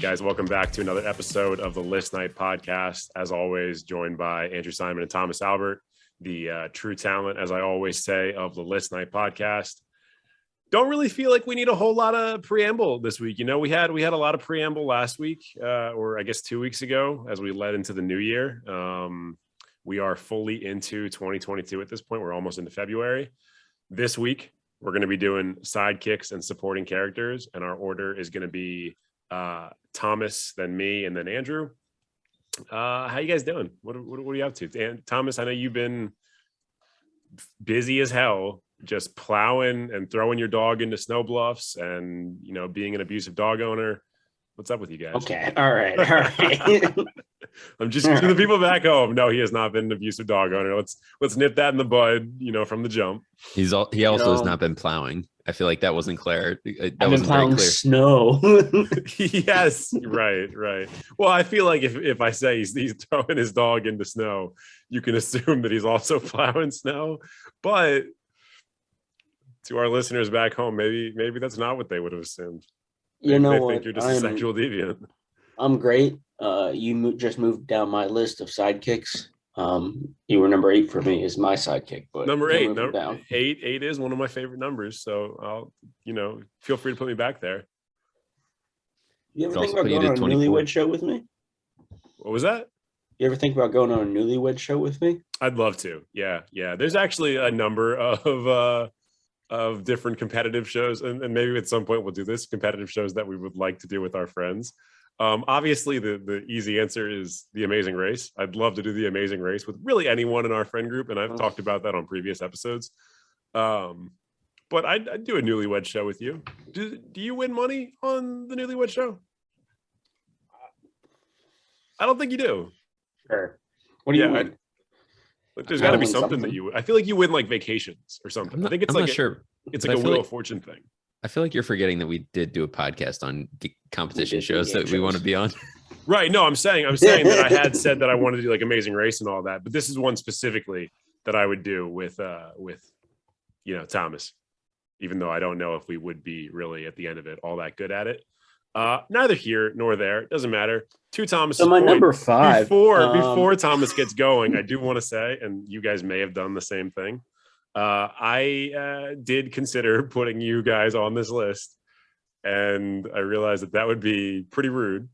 guys, welcome back to another episode of the List Night podcast. As always, joined by Andrew Simon and Thomas Albert, the true talent, as I always say, of the List Night podcast. Don't really feel like we need a whole lot of preamble this week. You know, we had a lot of preamble last week, or I guess 2 weeks ago, as we led into the new year. We are fully into 2022 at this point. We're almost into February. This week, we're going to be doing sidekicks and supporting characters, and our order is going to be Thomas, then me, and then Andrew. How you guys doing? What are you up to? And Thomas, I know you've been busy as hell, just plowing and throwing your dog into snow bluffs, and being an abusive dog owner. What's up with you guys? Okay, all right. I'm just to the people back home. No, he has not been an abusive dog owner. Let's nip that in the bud. From the jump. He also has not been plowing. I feel like that wasn't clear. That I've been plowing snow. Yes, right. Well, I feel like if I say he's throwing his dog into snow, you can assume that he's also plowing snow. But to our listeners back home, maybe that's not what they would have assumed. You know they what? Think you're just a sexual deviant. I'm great. You just moved down my list of sidekicks. You were number 8 for me is my sidekick, but number 8. Eight is one of my favorite numbers. So I'll feel free to put me back there. You ever think about going on a newlywed show with me? What was that? You ever think about going on a newlywed show with me? I'd love to. Yeah. There's actually a number of different competitive shows, and maybe at some point we'll do this competitive shows that we would like to do with our friends. Obviously the easy answer is The Amazing Race. I'd love to do The Amazing Race with really anyone in our friend group, and I've talked about that on previous episodes. But I'd do a newlywed show with you. Do you win money on the newlywed show? I don't think you do. Sure. What do you win? There's got to be something that you. I feel like you win like vacations or something. I think it's I'm not sure. It's like a Wheel of Fortune thing. I feel like you're forgetting that we did do a podcast on competition shows that we want to be on. Right. No, I'm saying that I had said that I wanted to do like Amazing Race and all that, but this is one specifically that I would do with Thomas, even though I don't know if we would be really at the end of it all that good at it. Neither here nor there. It doesn't matter. To Thomas. So my number 5. Before Thomas gets going, I do want to say, and you guys may have done the same thing. I did consider putting you guys on this list, and I realized that would be pretty rude.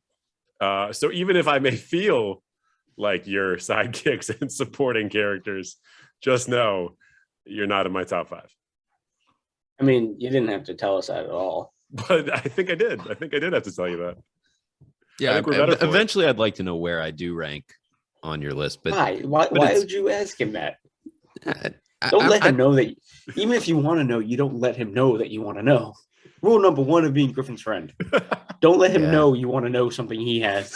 So even if I may feel like your sidekicks and supporting characters, just know you're not in my top 5. I mean, you didn't have to tell us that at all. But I think I did. I think I did have to tell you that. Yeah, eventually I'd like to know where I do rank on your list. But why would you ask him that? Don't let him know that. Even if you want to know, you don't let him know that you want to know. Rule number 1 of being Griffin's friend: don't let him know you want to know something he has.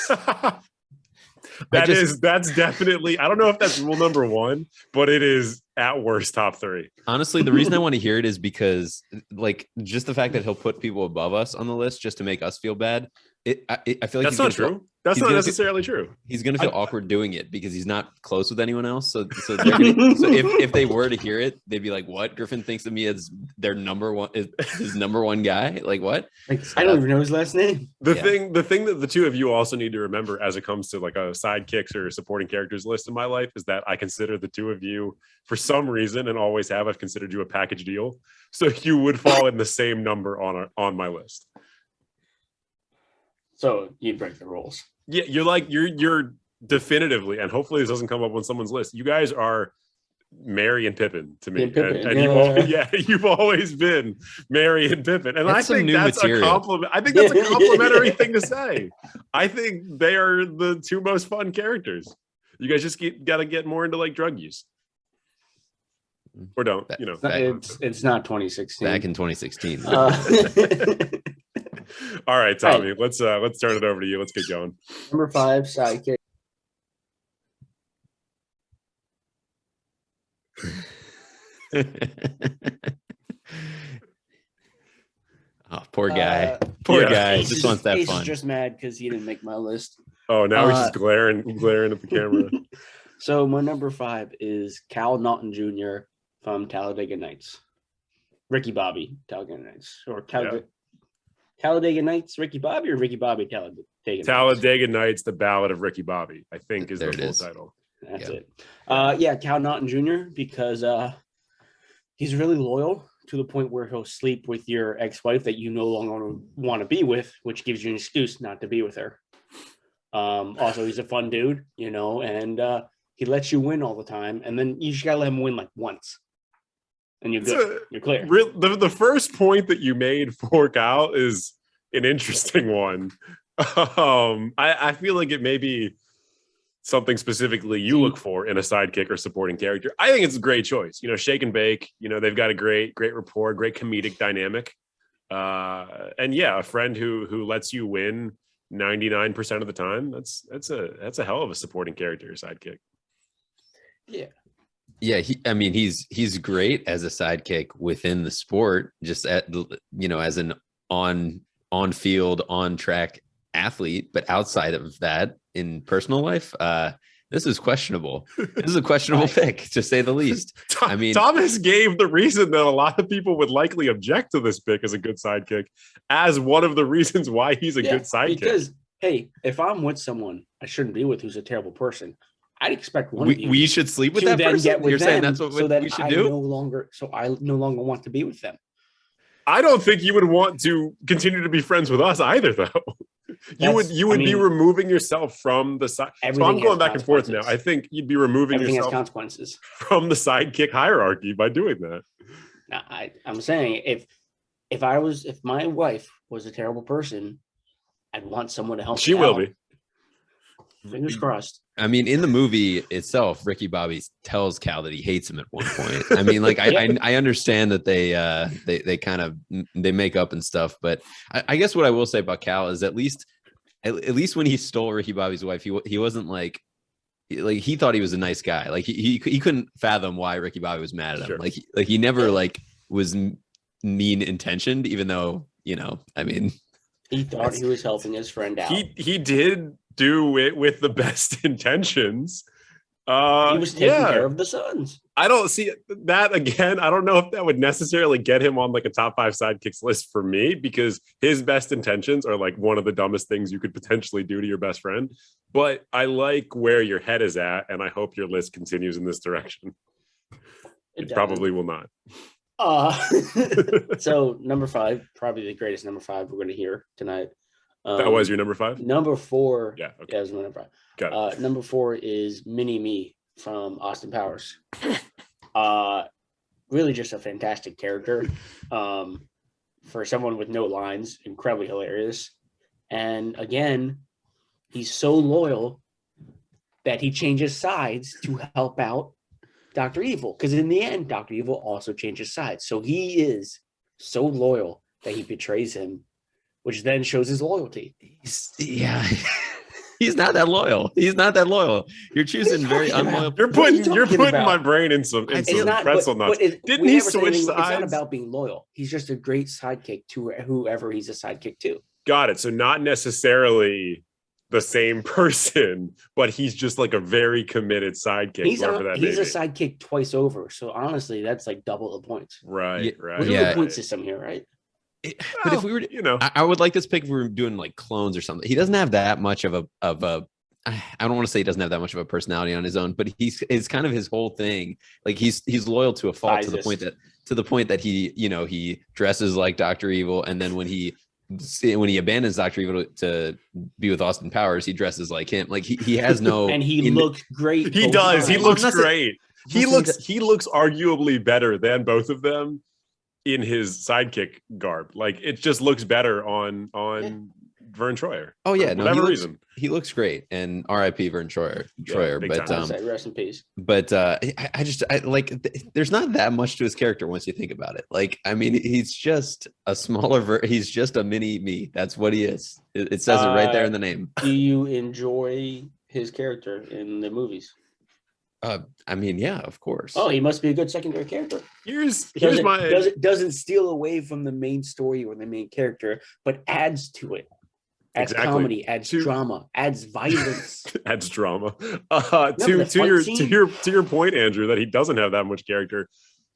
That's definitely. I don't know if that's rule number 1, but it is at worst top 3. Honestly, the reason I want to hear it is because, like, just the fact that he'll put people above us on the list just to make us feel bad. I feel like that's not true. That's not necessarily true. He's going to feel awkward doing it because he's not close with anyone else. So if they were to hear it, they'd be like, "What? Griffin thinks of me as their number one, is his number one guy? Like what? I don't even know his last name." The thing that the two of you also need to remember as it comes to like a sidekicks or supporting characters list in my life is that I consider the two of you, for some reason, and always have, I've considered you a package deal. So you would fall in the same number on my list. So you'd break the rules. Yeah, you're definitively, and hopefully this doesn't come up on someone's list. You guys are Mary and Pippin to me, and you've always been Mary and Pippin, and that's I think that's a compliment. I think that's a complimentary thing to say. I think they are the two most fun characters. You guys just got to get more into like drug use, or don't. It's not 2016. Back in 2016. All right, Tommy. Right. Let's turn it over to you. Let's get going. Number 5, sidekick. Oh, poor guy. Poor guy. Just wants that fun. He's just mad because he didn't make my list. Oh, now he's just glaring at the camera. So my number 5 is Cal Naughton Jr. from Talladega Nights. Ricky Bobby, Talladega Nights, or Talladega Nights, Ricky Bobby, or Ricky Bobby, Talladega Nights, The Ballad of Ricky Bobby, I think is the full title. That's it. Cal Naughton Jr., because he's really loyal to the point where he'll sleep with your ex-wife that you no longer want to be with, which gives you an excuse not to be with her. Also, he's a fun dude, and he lets you win all the time, and then you just gotta let him win like once, and you're good. You're clear. The first point that you made for Cal is an interesting one. I feel like it may be something specifically you look for in a sidekick or supporting character. I think it's a great choice. Shake and bake. They've got a great rapport, great comedic dynamic, and a friend who lets you win 99% of the time. That's a hell of a supporting character, sidekick. Yeah, he's great as a sidekick within the sport, just as an on field, on track athlete, but outside of that in personal life, this is questionable. This is a questionable pick, to say the least. Thomas gave the reason that a lot of people would likely object to this pick as a good sidekick as one of the reasons why he's a good sidekick. Because, hey, if I'm with someone I shouldn't be with who's a terrible person, I'd expect one of you. We should sleep with that person? You're saying that's what we should do? I no longer want to be with them. I don't think you would want to continue to be friends with us either, though. You would be removing yourself from the side. So I'm going back and forth now. I think you'd be removing yourself consequences from the sidekick hierarchy by doing that. Now, I'm saying if my wife was a terrible person, I'd want someone to help. She will be. Fingers crossed. In the movie itself, Ricky Bobby tells Cal that he hates him at one point. I understand that they kind of they make up and stuff, but I guess what I will say about Cal is at least when he stole Ricky Bobby's wife, he wasn't like he thought he was a nice guy. Like he couldn't fathom why Ricky Bobby was mad at him. Sure. He never was mean intentioned, even though he thought he was helping his friend out. He did do it with the best intentions. He was taking care of the sons. I don't see that again. I don't know if that would necessarily get him on like a top 5 sidekicks list for me, because his best intentions are like one of the dumbest things you could potentially do to your best friend. But I like where your head is at, and I hope your list continues in this direction. It probably will not. So number 5, probably the greatest number 5 we're going to hear tonight. That was your number 5? Number 4. Yeah. Okay. Was my number 5. Got it. Number 4 is Mini-Me from Austin Powers. Really just a fantastic character. For someone with no lines, incredibly hilarious. And again, he's so loyal that he changes sides to help out Dr. Evil. Because in the end, Dr. Evil also changes sides. So he is so loyal that he betrays him, which then shows his loyalty. He's not that loyal. You're choosing very unloyal. You're putting my brain in some pretzel nuts. Didn't he switch sides? It's not about being loyal. He's just a great sidekick to whoever he's a sidekick to. Got it. So not necessarily the same person, but he's just like a very committed sidekick. He's a sidekick twice over. So honestly, that's like double the points. Right. We're doing the point system here, right? But if we were to, I would like this pick if we were doing like clones or something. He doesn't have that much of a I don't want to say he doesn't have that much of a personality on his own, but it's kind of his whole thing. Like he's loyal to a fault to the point that he dresses like Dr. Evil, and then when he abandons Dr. Evil to be with Austin Powers, he dresses like him. Like he has no and he looks great. He does. He looks great. He looks arguably better than both of them in his sidekick garb. Like it just looks better on Vern Troyer. Oh yeah, for whatever reason. He looks great, and R.I.P. Vern Troyer. But rest in peace. But I like. There's not that much to his character once you think about it. Like he's just a smaller. He's just a mini me. That's what he is. It says it right there in the name. Do you enjoy his character in the movies? Yeah, of course. Oh, he must be a good secondary character. Doesn't steal away from the main story or the main character, but adds to it. Adds comedy, adds drama, adds violence. Adds drama. To your point, Andrew, that he doesn't have that much character.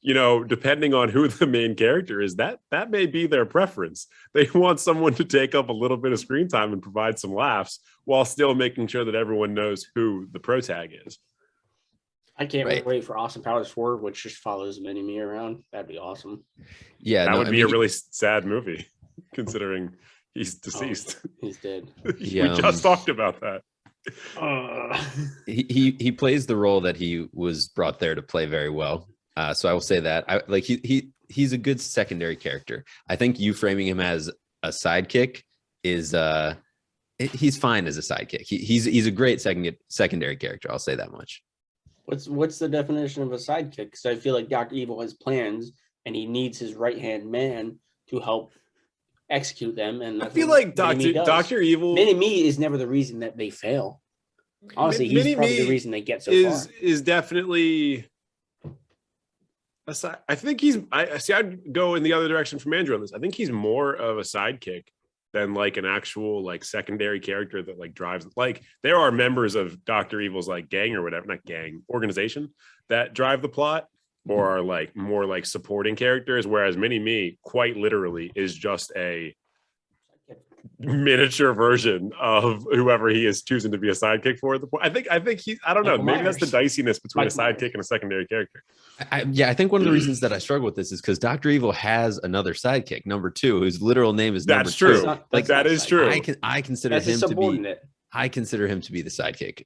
depending on who the main character is, that may be their preference. They want someone to take up a little bit of screen time and provide some laughs while still making sure that everyone knows who the protag is. I can't wait for Austin Powers 4, which just follows Mini-Me around. That'd be awesome. Yeah, that would be a really sad movie, considering he's deceased. Oh, he's dead. We just talked about that. He plays the role that he was brought there to play very well. So I will say that he's a good secondary character. I think you framing him as a sidekick is he's fine as a sidekick. He's a great secondary character. I'll say that much. What's the definition of a sidekick? Because I feel like Dr. Evil has plans and he needs his right-hand man to help execute them. And I feel like Dr. Evil Mini-Me is never the reason that they fail. Honestly, he's probably the reason they get so far. Is definitely I think I'd go in the other direction from Andrew on this. I think he's more of a sidekick than like an actual like secondary character that like drives. Like there are members of Dr. Evil's like gang or whatever, not gang, organization that drive the plot or are like more like supporting characters, whereas Mini-Me quite literally is just a miniature version of whoever he is choosing to be a sidekick for. I think he, I don't know, maybe that's the diciness between a sidekick and a secondary character. I think one of the reasons that I struggle with this is because Dr. Evil has another sidekick, number 2, whose literal name is number 2. That's true. Like that is true. I consider him to be. I consider him to be the sidekick.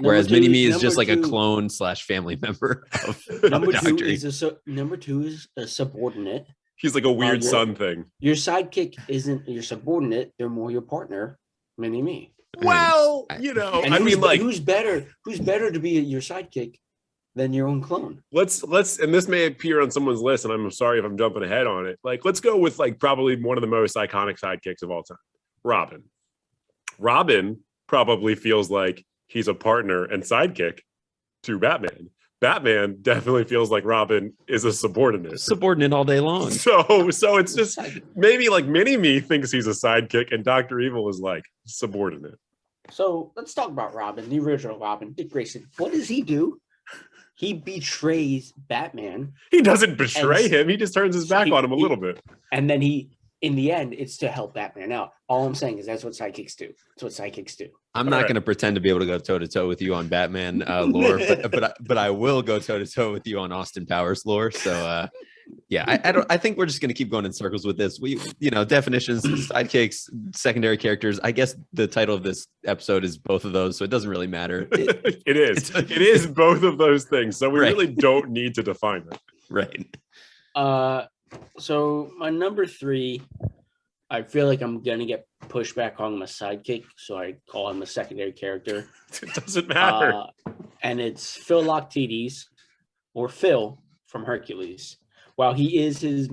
Whereas Mini-Me is just like a clone / family member of number 2 is a subordinate. He's like a weird son thing. Your sidekick isn't your subordinate; they're more your partner, Mini-Me. Well, who's better to be your sidekick than your own clone? Let's and this may appear on someone's list, and I'm sorry if I'm jumping ahead on it. Like, let's go with like probably one of the most iconic sidekicks of all time, Robin. Robin probably feels like he's a partner and sidekick to Batman. Batman definitely feels like Robin is a subordinate all day long. So it's just maybe like Mini-Me thinks he's a sidekick and Dr. Evil is like subordinate. So let's talk about Robin, the original Robin, Dick Grayson. What does he do? He betrays Batman. He doesn't betray him. He just turns his back on him a little bit. And then in the end, it's to help Batman out. All I'm saying is that's what sidekicks do. I'm not going to pretend to be able to go toe to toe with you on Batman lore, but I will go toe to toe with you on Austin Powers lore. So I think we're just going to keep going in circles with this. We, definitions, sidekicks, secondary characters. I guess the title of this episode is both of those, so it doesn't really matter. It is both of those things. So we really don't need to define it. Right. So my number 3, I feel like I'm gonna get pushed back on my sidekick, so I call him a secondary character. It doesn't matter. And it's Phil Loctides, or Phil from Hercules. While he is his,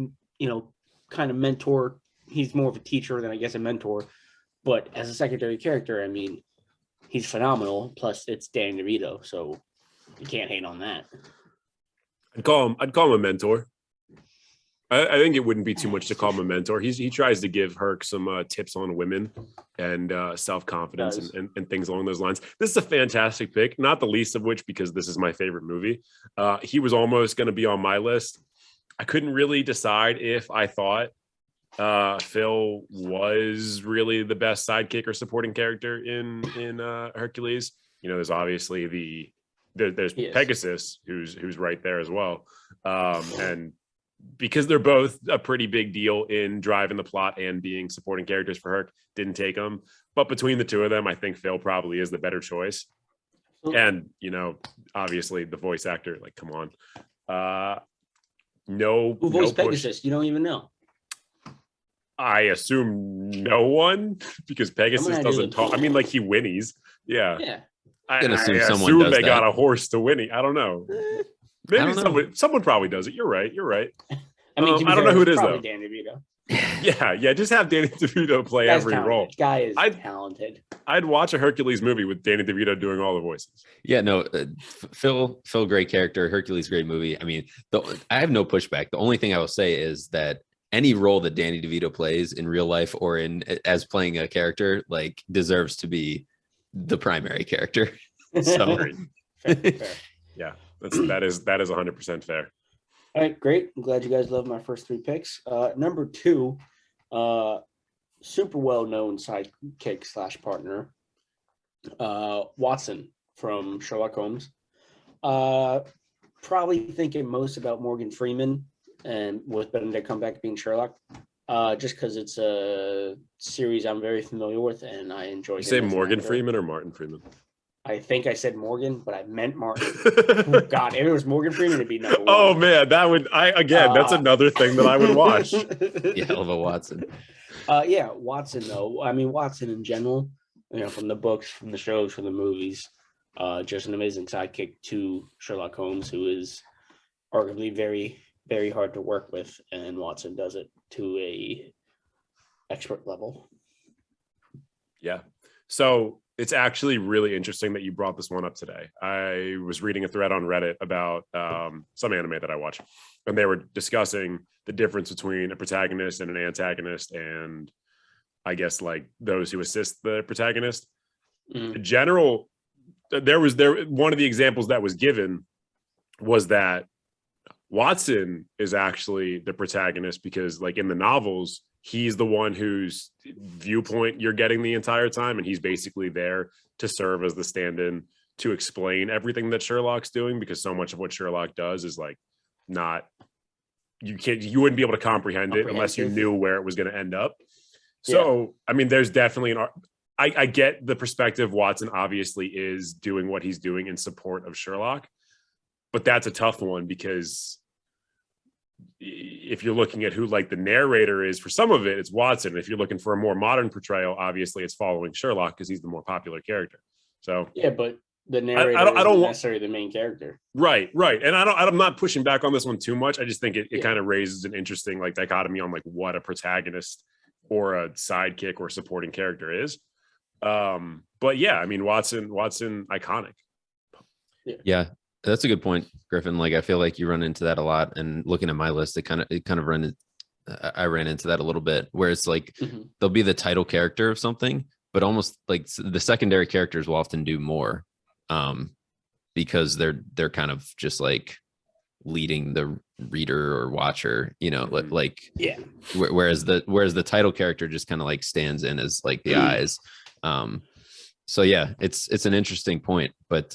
kind of mentor, he's more of a teacher than I guess a mentor. But as a secondary character, I mean, he's phenomenal. Plus, it's Danny DeVito, so you can't hate on that. I'd call him a mentor. I think it wouldn't be too much to call him a mentor. He tries to give Herc some tips on women and self-confidence and things along those lines. This is a fantastic pick, not the least of which because this is my favorite movie. He was almost going to be on my list. I couldn't really decide if I thought Phil was really the best sidekick or supporting character in Hercules. There's obviously there's Pegasus who's right there as well, and because they're both a pretty big deal in driving the plot and being supporting characters for Herc, didn't take them. But between the two of them, I think Phil probably is the better choice. And, obviously the voice actor, like, come on. Who voiced Pegasus? You don't even know. I assume no one, because Pegasus doesn't talk. I mean, like, he whinnies. Yeah. I assume they got a horse to whinny. I don't know. Maybe someone probably does it. You're right. I mean, I don't know who it is though. Danny DeVito. Yeah. Just have Danny DeVito play every role. This guy is talented. I'd watch a Hercules movie with Danny DeVito doing all the voices. Yeah, no, Phil, great character. Hercules, great movie. I mean, I have no pushback. The only thing I will say is that any role that Danny DeVito plays in real life or as playing a character, like, deserves to be the primary character. So, fair. Yeah. that is 100% fair. All right, great. I'm glad you guys love my first 3 picks. Number 2, super well-known sidekick / partner, Watson from Sherlock Holmes. Probably thinking most about Morgan Freeman and with Benedict Cumberbatch being Sherlock, just because it's a series I'm very familiar with and I enjoy. You say Morgan Freeman or Martin Freeman? I think I said Morgan, but I meant Martin. God, if it was Morgan Freeman, it'd be number 1. Oh man, that's another thing that I would watch. Yeah, hell of a Watson. Yeah, Watson though. I mean, Watson in general, from the books, from the shows, from the movies, just an amazing sidekick to Sherlock Holmes, who is arguably very, very hard to work with, and Watson does it to a expert level. Yeah. So it's actually really interesting that you brought this one up today. I was reading a thread on Reddit about some anime that I watch, and they were discussing the difference between a protagonist and an antagonist, and I guess like those who assist the protagonist. In general, one of the examples that was given was that Watson is actually the protagonist because, like, in the novels, he's the one whose viewpoint you're getting the entire time, and he's basically there to serve as the stand-in to explain everything that Sherlock's doing, because so much of what Sherlock does is like you wouldn't be able to comprehend it unless you knew where it was going to end up. So, I mean, there's definitely I get the perspective. Watson obviously is doing what he's doing in support of Sherlock, but that's a tough one because if you're looking at who like the narrator is for some of it, it's Watson. If you're looking for a more modern portrayal, obviously it's following Sherlock because he's the more popular character. So yeah, but the narrator isn't necessarily the main character. Right. And I'm not pushing back on this one too much. I just think it kind of raises an interesting like dichotomy on like what a protagonist or a sidekick or supporting character is. But yeah, I mean, Watson, iconic. Yeah. That's a good point, Griffin. Like, I feel like you run into that a lot, and looking at my list, I ran into that a little bit, where it's like they'll be the title character of something, but almost like the secondary characters will often do more, because they're kind of just like leading the reader or watcher, whereas the title character just kind of like stands in as like the eyes. So yeah, it's an interesting point, but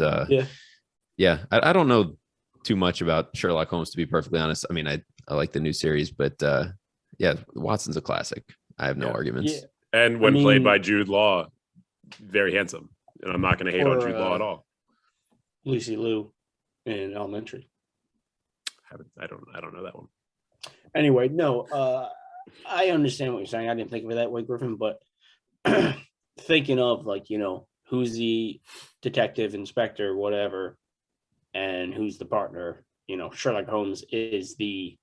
yeah, I don't know too much about Sherlock Holmes, to be perfectly honest. I mean, I like the new series, but yeah, Watson's a classic. I have no arguments. Yeah. And when played by Jude Law, very handsome. And I'm not going to hate on Jude Law at all. Lucy Liu in Elementary. I don't know that one. Anyway, no, I understand what you're saying. I didn't think of it that way, Griffin, but thinking of like, who's the detective, inspector, whatever, and who's the partner, Sherlock Holmes is the,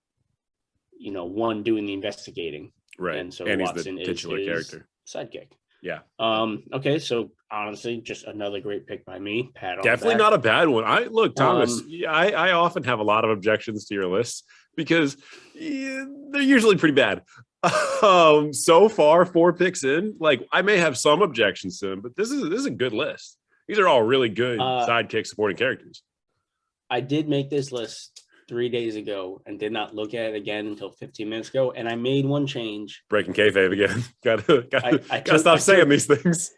one doing the investigating. Right. And so Watson is the titular character. Sidekick. Yeah. Okay. So honestly, just another great pick by me. Definitely not a bad one. Thomas, I often have a lot of objections to your lists because they're usually pretty bad. So far, 4 picks in, like I may have some objections to them, but this is a good list. These are all really good sidekick supporting characters. I did make this list 3 days ago and did not look at it again until 15 minutes ago, and I made one change. Breaking kayfabe again. Gotta stop saying these things.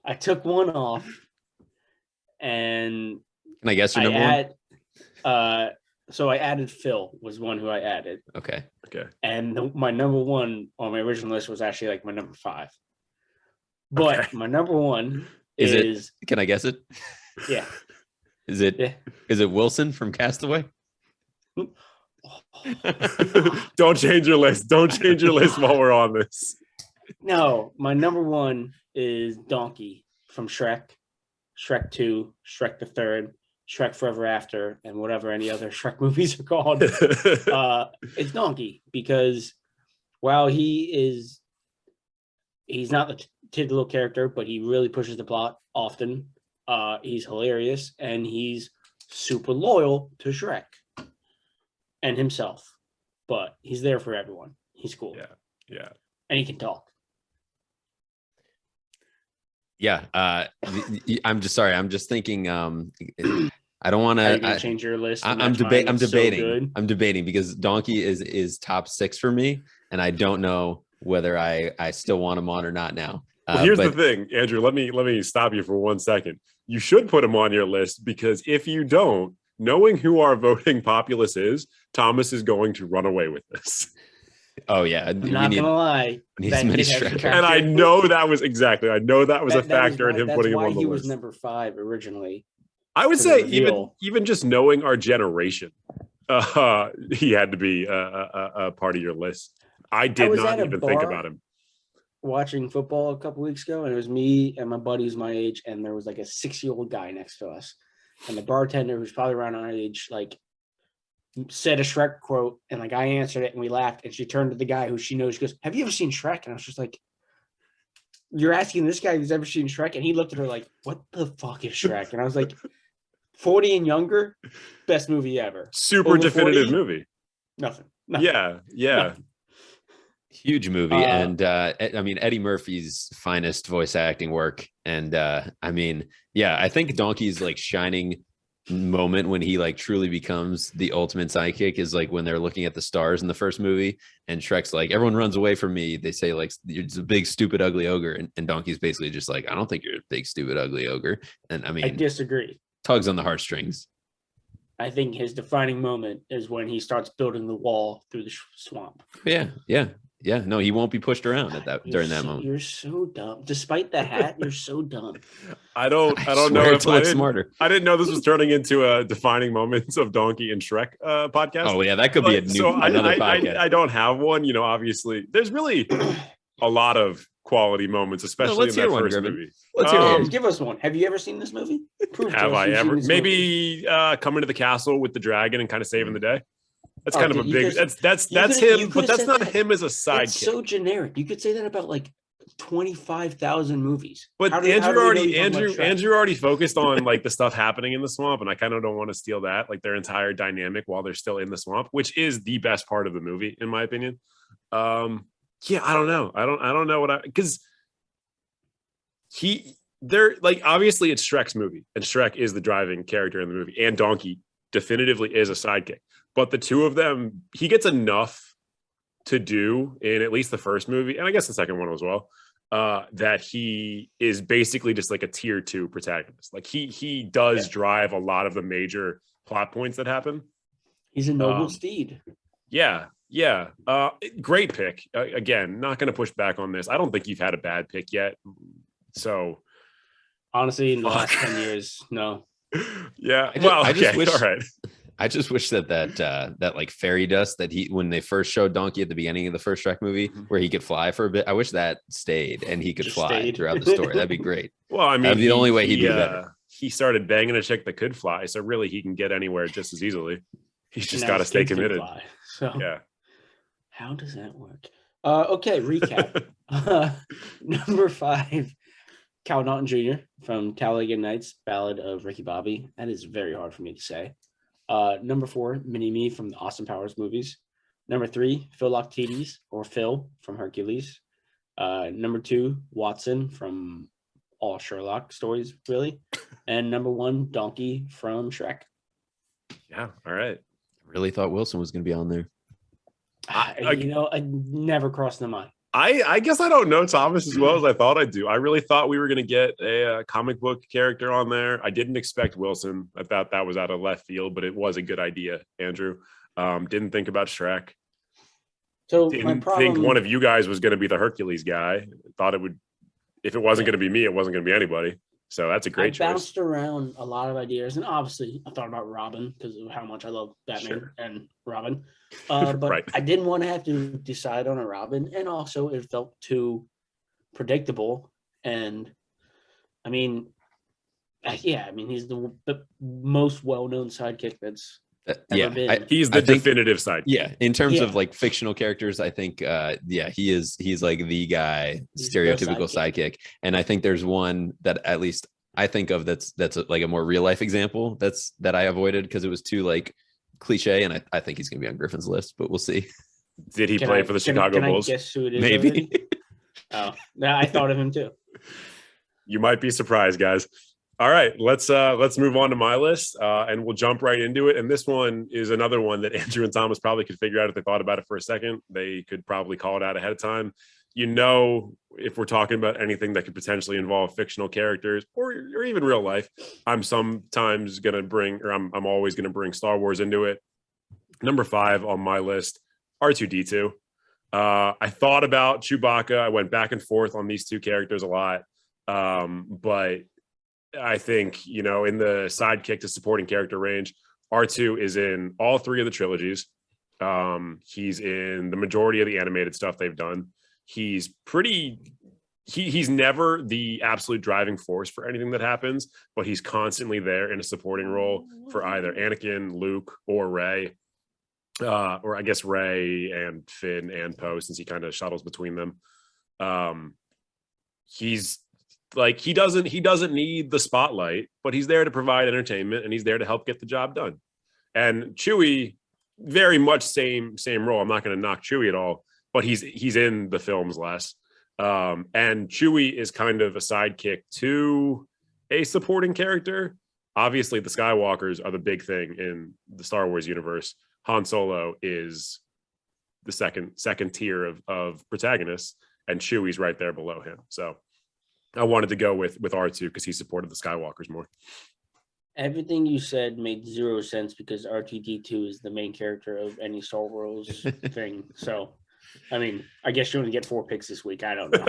I took one off, and can I guess your number one? So I added Phil was one who I added. Okay. And my number one on my original list was actually like my number 5. But my number one is can I guess it? Yeah. Is it Wilson from Castaway? Don't change your list. Don't change your list while we're on this. No, my number one is Donkey from Shrek, Shrek 2, Shrek the Third, Shrek Forever After, and whatever any other Shrek movies are called. It's Donkey because while he's not the titular character, but he really pushes the plot often. He's hilarious and he's super loyal to Shrek and himself, but he's there for everyone. He's cool. Yeah. And he can talk. Yeah. I'm just sorry. I'm just thinking, I don't want to change your list. I'm debating because Donkey is top 6 for me, and I don't know whether I still want him on or not now. Well, here's the thing, Andrew. Let me stop you for 1 second. You should put him on your list, because if you don't, knowing who our voting populace is, Thomas is going to run away with this. Oh yeah, I'm not gonna lie. And I know that was a factor in him putting him on the list. He was number 5 originally. I would say even just knowing our generation, he had to be a part of your list. I did not even think about him. Watching football a couple weeks ago, and it was me and my buddies my age, and there was like a 6-year-old guy next to us, and the bartender, who's probably around our age, like said a Shrek quote, and like I answered it, and we laughed, and she turned to the guy who she knows, she goes, "Have you ever seen Shrek?" And I was just like, "You're asking this guy who's ever seen Shrek?" And he looked at her like, "What the fuck is Shrek?" And I was like, 40 and younger, best movie ever. Super over definitive 40, movie. Nothing. Yeah. Nothing. Huge movie. And I mean, Eddie Murphy's finest voice acting work. And I mean, yeah, I think Donkey's like shining moment when he like truly becomes the ultimate sidekick is like when they're looking at the stars in the first movie, and Shrek's like, "Everyone runs away from me." They say like, "You're a big stupid ugly ogre," and Donkey's basically just like, "I don't think you're a big stupid ugly ogre." And I mean, I disagree. Tugs on the heartstrings. I think his defining moment is when he starts building the wall through the swamp. Yeah. No, he won't be pushed around during that moment. You're so dumb. Despite the hat, you're so dumb. I don't know if I didn't know this was turning into a defining moments of Donkey and Shrek podcast. Oh yeah, that could be another podcast. I don't have one. You know, obviously, there's really a lot of quality moments, especially in that first movie. Let's hear one. Give us one. Have you ever seen this movie? Have I ever? Maybe coming to the castle with the dragon and kind of saving the day. That's kind of a big. That's him, but that's not him as a sidekick. It's so generic. You could say that about like 25,000 movies. But Andrew already focused on like the stuff happening in the swamp, and I kind of don't want to steal that, like their entire dynamic while they're still in the swamp, which is the best part of the movie, in my opinion. Yeah, I don't know. I don't know because they're like, obviously it's Shrek's movie, and Shrek is the driving character in the movie, and Donkey definitively is a sidekick. But the two of them, he gets enough to do in at least the first movie, and I guess the second one as well, that he is basically just like a tier 2 protagonist. Like he does drive a lot of the major plot points that happen. He's a noble steed. Yeah. Great pick. Again, not going to push back on this. I don't think you've had a bad pick yet. So honestly, in the last 10 years, no. Yeah. I just wish that like fairy dust that when they first showed Donkey at the beginning of the first Shrek movie, where he could fly for a bit. I wish that stayed and he could fly throughout the story. That'd be great. Well, I mean, that'd be the only way he'd do better. He started banging a chick that could fly, so really he can get anywhere just as easily. He's just got to stay committed. So yeah. How does that work? Okay, recap. Number 5, Cal Naughton Jr. from Talladega Nights, Ballad of Ricky Bobby. That is very hard for me to say. Number 4, Mini-Me from the Austin Powers movies. Number 3, Philoctetes or Phil from Hercules. Number 2, Watson from all Sherlock stories, really. And number 1, Donkey from Shrek. Yeah, all right. I really thought Wilson was going to be on there. I never crossed the mind. I guess I don't know Thomas as well as I thought I do. I really thought we were going to get a comic book character on there. I didn't expect Wilson. I thought that was out of left field, but it was a good idea, Andrew. Didn't think about Shrek. So didn't think one of you guys was going to be the Hercules guy. Thought it would, if it wasn't going to be me, it wasn't going to be anybody. So that's a great choice. I bounced around a lot of ideas, and obviously I thought about Robin because of how much I love Batman and Robin. But right. I didn't want to have to decide on a Robin, and also it felt too predictable. And I mean, he's the most well-known sidekick that's ever been. He's the definitive sidekick. Yeah, in terms of like fictional characters, I think, he's like the guy, stereotypical sidekick. And I think there's one that at least I think of that's like a more real life example that I avoided because it was too like cliche, and I think he's gonna be on Griffin's list, but we'll see. Did he play for the Chicago Bulls? I guess who it is? Maybe. Oh, I thought of him too. You might be surprised, guys. All right, let's move on to my list, and we'll jump right into it. And this one is another one that Andrew and Thomas probably could figure out if they thought about it for a second. They could probably call it out ahead of time. If we're talking about anything that could potentially involve fictional characters or even real life, I'm always gonna bring Star Wars into it. Number 5 on my list, R2-D2. I thought about Chewbacca. I went back and forth on these two characters a lot, but I think, in the sidekick to supporting character range, R2 is in all 3 of the trilogies. He's in the majority of the animated stuff they've done. He's never the absolute driving force for anything that happens, but he's constantly there in a supporting role for either Anakin, Luke, or Rey. Or I guess Rey and Finn and Poe, since he kind of shuttles between them. He's like, he doesn't need the spotlight, but he's there to provide entertainment, and he's there to help get the job done. And Chewie, very much same role. I'm not going to knock Chewie at all, but he's in the films less. And Chewie is kind of a sidekick to a supporting character. Obviously, the Skywalkers are the big thing in the Star Wars universe. Han Solo is the second tier of protagonists, and Chewie's right there below him. So I wanted to go with R2 because he supported the Skywalkers more. Everything you said made zero sense because R2-D2 is the main character of any Star Wars thing. So, I mean, I guess you're going to get 4 picks this week. I don't know.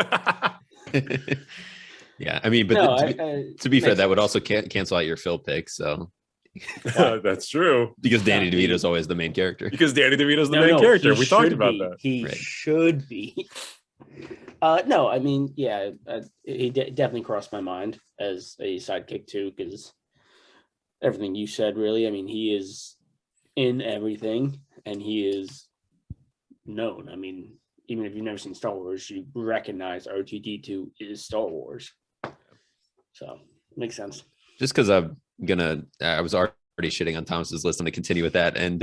Yeah, I mean, but to be fair, that would also cancel out your Phil pick. So that's true. Because Danny DeVito is always the main character. Because Danny DeVito is the main character. We talked about that. He should be. No, I mean, yeah, he definitely crossed my mind as a sidekick too, because everything you said, really. I mean, he is in everything, and he is known. I mean, even if you've never seen Star Wars, you recognize R2-D2 is Star Wars. So, makes sense. Just because I was already shitting on Thomas's list, I'm going to continue with that and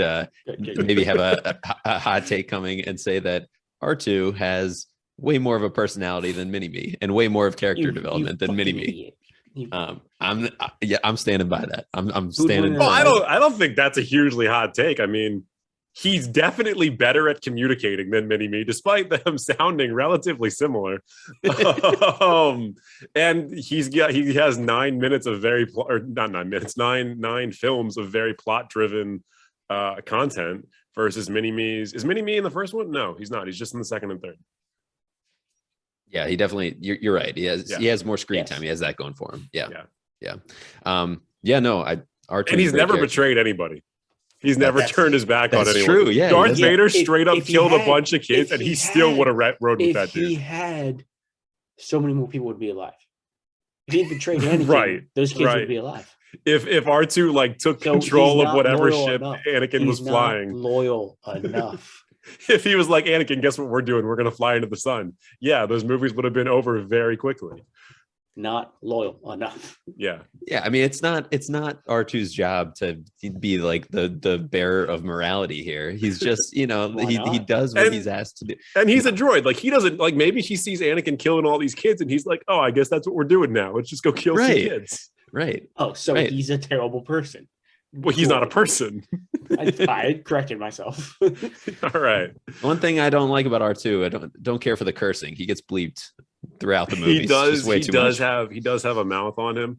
maybe have a hot take coming and say that R2 has way more of a personality than Mini-Me and way more of character development than Mini-Me. I'm standing by that. I'm standing. Oh, I don't think that's a hugely hot take. I mean, he's definitely better at communicating than Mini-Me, despite them sounding relatively similar. And he has 9 minutes of nine films of very plot-driven content versus Mini-Me's. Is Mini-Me in the first one? No, he's not. He's just in the second and third. Yeah, he definitely. You're right. He has more screen time. He has that going for him. Yeah. No, R2 and he's never betrayed anybody. He's never turned his back on anyone. True. Yeah. Darth Vader straight up killed a bunch of kids, and he still would have rode with that dude. If he had, so many more people would be alive. If he betrayed Anakin, those kids would be alive. If R2 took control of whatever ship Anakin was flying, loyal enough. If he was like, Anakin, guess what we're doing? We're going to fly into the sun. Yeah, those movies would have been over very quickly. Not loyal enough. Yeah. I mean, it's not R2's job to be like the bearer of morality here. He's just, he does what he's asked to do. And he's a droid. Like, he doesn't, maybe he sees Anakin killing all these kids and he's like, oh, I guess that's what we're doing now. Let's just go kill some kids. Right. Oh, so he's a terrible person. Well, he's not a person. I corrected myself. All right. One thing I don't like about R2, I don't care for the cursing. He gets bleeped throughout the movie. He does have a mouth on him.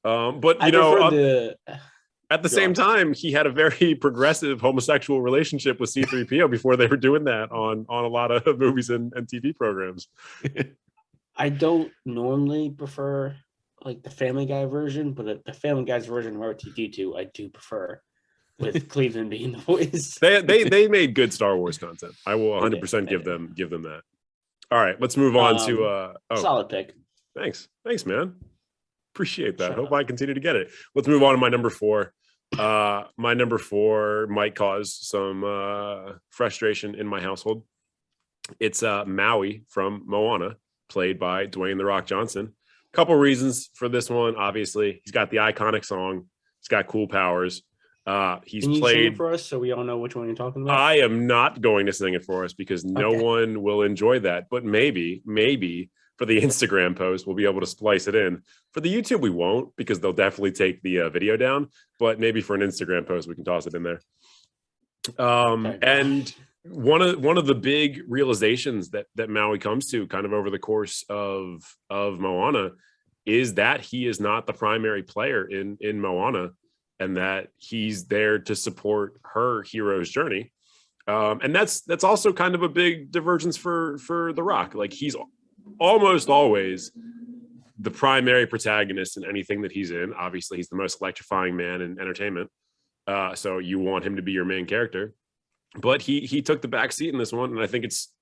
But at the same time, he had a very progressive homosexual relationship with C-3PO before they were doing that on a lot of movies and TV programs. I don't normally prefer the Family Guy version, but the Family Guy's version of R2-D2 I do prefer, with Cleveland being the voice. They made good Star Wars content. I will 100% give them that. All right, let's move on to solid pick. Thanks, man. Appreciate that. Hope I continue to get it. Let's move on to my number 4. My number 4 might cause some frustration in my household. It's Maui from Moana, played by Dwayne "The Rock" Johnson. Couple reasons for this one. Obviously, he's got the iconic song. He's got cool powers. He's Can you played sing it for us so we all know which one you're talking about. I am not going to sing it for us because no one will enjoy that. But maybe For the Instagram post, we'll be able to splice it in. For the YouTube, we won't, because they'll definitely take the video down. But maybe for an Instagram post, we can toss it in there. And one of the big realizations that Maui comes to kind of over the course of Moana is that he is not the primary player in Moana, and that he's there to support her hero's journey. And that's also kind of a big divergence for The Rock. Like, he's almost always the primary protagonist in anything that he's in. Obviously, he's the most electrifying man in entertainment. So you want him to be your main character. But he took the back seat in this one, and I think it's,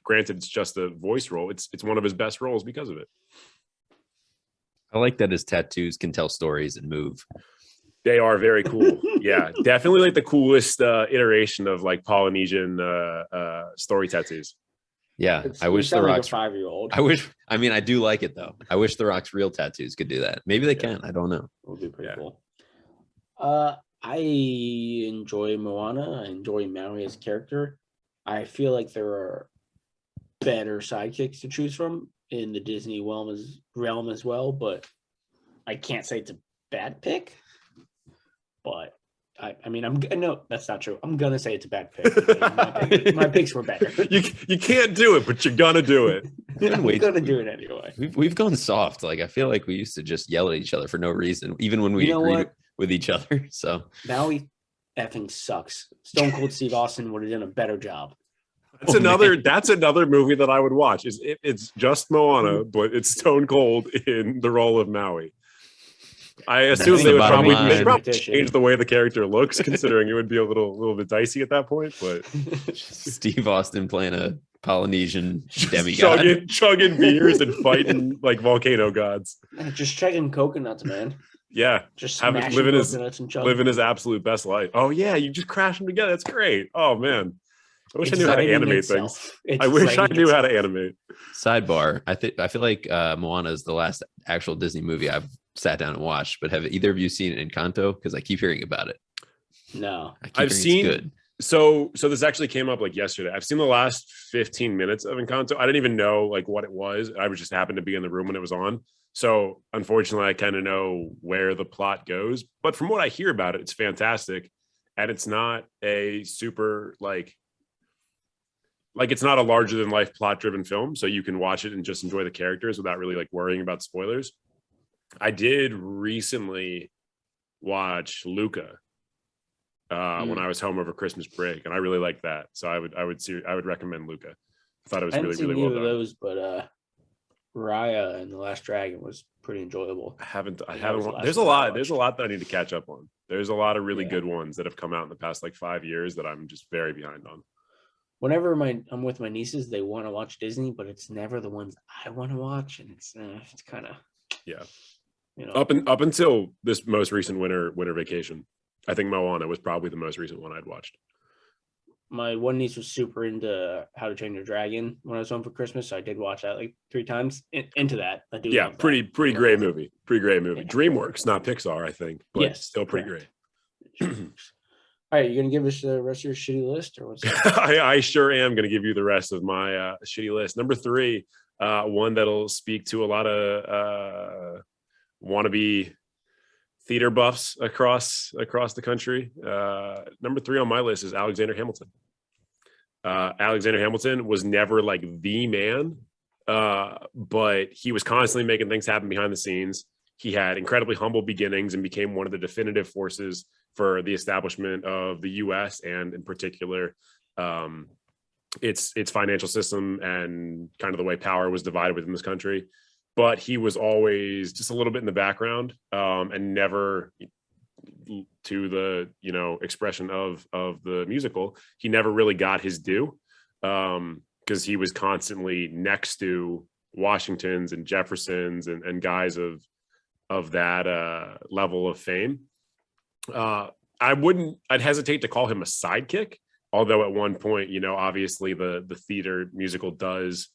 granted, it's just a voice role. It's one of his best roles because of it. I like that his tattoos can tell stories and move. They are very cool. Yeah, definitely like the coolest iteration of like Polynesian story tattoos. Yeah, I wish The Rock's like a 5-year-old. I do like it though. I wish The Rock's real tattoos could do that. Maybe they can. I don't know. It would be pretty cool. I enjoy Moana. I enjoy Maui as a character. I feel like there are better sidekicks to choose from in the Disney realm as well, but I can't say it's a bad pick. But I mean, no, that's not true. I'm gonna say it's a bad pick. My picks were better. You can't do it, but you're gonna do it. I'm gonna do it anyway. We've gone soft. Like, I feel like we used to just yell at each other for no reason, even when we agreed with each other. So Maui effing sucks. Stone Cold Steve Austin would have done a better job. That's another movie that I would watch. It's just Moana, but it's Stone Cold in the role of Maui. I assume they would probably change the way the character looks, considering it would be a little bit dicey at that point. But Steve Austin playing a Polynesian demigod, chugging beers and fighting like volcano gods. Just chugging coconuts, man. Yeah, just living his absolute best life. Oh yeah, you just crash them together. That's great. Oh man, I wish I knew how to animate things. I wish I knew how to animate. Sidebar: I feel like Moana is the last actual Disney movie I've sat down and watched. But have either of you seen Encanto? Because I keep hearing about it. No, I've seen. It's good. So this actually came up like yesterday. I've seen the last 15 minutes of Encanto. I didn't even know like what it was. I was just happened to be in the room when it was on. So unfortunately, I kind of know where the plot goes. But from what I hear about it, it's fantastic, and it's not a super like it's not a larger than life plot driven film. So you can watch it and just enjoy the characters without really like worrying about spoilers. I did recently watch Luca when I was home over Christmas break, and I really liked that. So I would recommend Luca. I thought it was really well done. Those, but Raya and The Last Dragon was pretty enjoyable. I haven't. There's a lot that I need to catch up on. There's a lot of really good ones that have come out in the past like 5 years that I'm just very behind on. Whenever I'm with my nieces, they want to watch Disney, but it's never the ones I want to watch, and it's kind of You know, up until this most recent winter vacation, I think Moana was probably the most recent one I'd watched. My one niece was super into How to Train Your Dragon when I was home for Christmas, so I did watch that like 3 times. Into that, I do. Yeah, pretty great movie. Pretty great movie. Yeah. DreamWorks, not Pixar, I think, but still pretty great. All right, you gonna give us the rest of your shitty list, or what's that? I sure am gonna give you the rest of my shitty list. Number 3, one that'll speak to a lot of wannabe theater buffs across the country. Number 3 on my list is Alexander Hamilton. Alexander Hamilton was never like the man, but he was constantly making things happen behind the scenes. He had incredibly humble beginnings and became one of the definitive forces for the establishment of the U.S. and in particular its financial system and kind of the way power was divided within this country. But he was always just a little bit in the background and never, to the expression of the musical, he never really got his due because he was constantly next to Washingtons and Jeffersons and guys of that level of fame. I'd hesitate to call him a sidekick, although at one point, obviously the theater musical does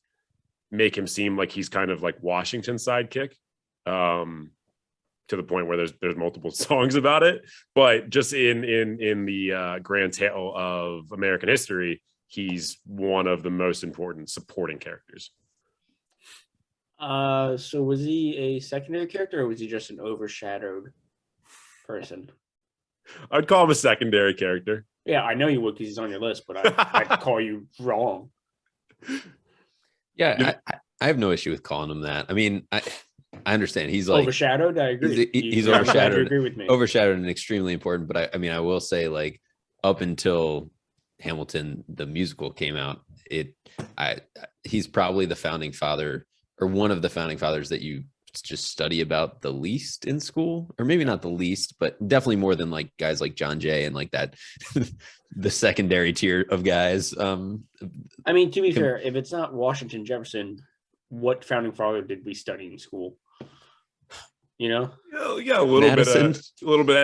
make him seem like he's kind of like Washington's sidekick, to the point where there's multiple songs about it. But just in the grand tale of American history, he's one of the most important supporting characters. So was he a secondary character or was he just an overshadowed person? I'd call him a secondary character. Yeah, I know you would because he's on your list, but I'd call you wrong. Yeah, I have no issue with calling him that. I mean, I understand he's like overshadowed. I agree. He's overshadowed. Agree with me. Overshadowed and extremely important. But I mean, I will say, like, up until Hamilton the musical came out, he's probably the founding father or one of the founding fathers that you just study about the least in school, or maybe not the least, but definitely more than like guys like John Jay and like that the secondary tier of guys. I mean, to be fair, if it's not Washington, Jefferson, what founding father did we study in school? You know? Yeah, a little bit of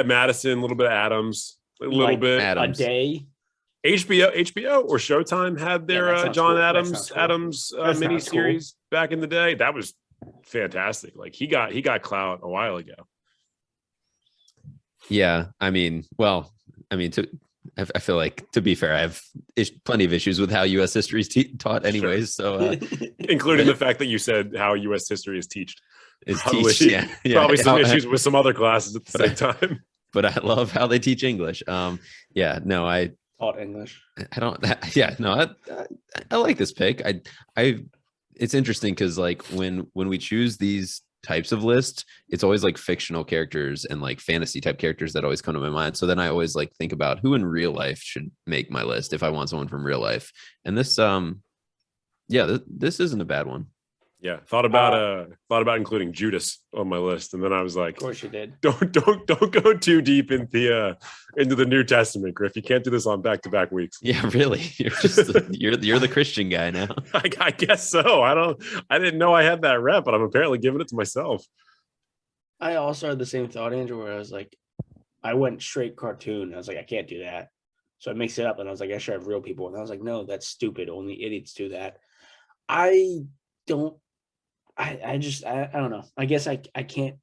Madison, a little bit of Adams, a little like bit Adams. A day. HBO or Showtime had their John Adams miniseries back in the day. That was fantastic. Like he got clout a while ago. Yeah, I mean, I feel like, to be fair, I have plenty of issues with how U.S. history is taught anyways. Sure. So, including the fact that you said how U.S. history is taught. Probably some issues with some other classes at the same time. But I love how they teach English. I taught English. I don't. I like this pick. It's interesting because like when we choose these types of lists, it's always like fictional characters and like fantasy type characters that always come to my mind. So then I always like think about who in real life should make my list if I want someone from real life. And this isn't a bad one. Yeah, thought about including Judas on my list, and then I was like, "Of course you did." Don't go too deep into the New Testament, Griff. You can't do this on back-to-back weeks. Yeah, really. You're just you're the Christian guy now. I guess so. I didn't know I had that rep, but I'm apparently giving it to myself. I also had the same thought, Andrew, where I was like, I went straight cartoon. I was like, I can't do that, so I mixed it up, and I was like, I should have real people, and I was like, no, that's stupid. Only idiots do that. I don't know. I guess I can't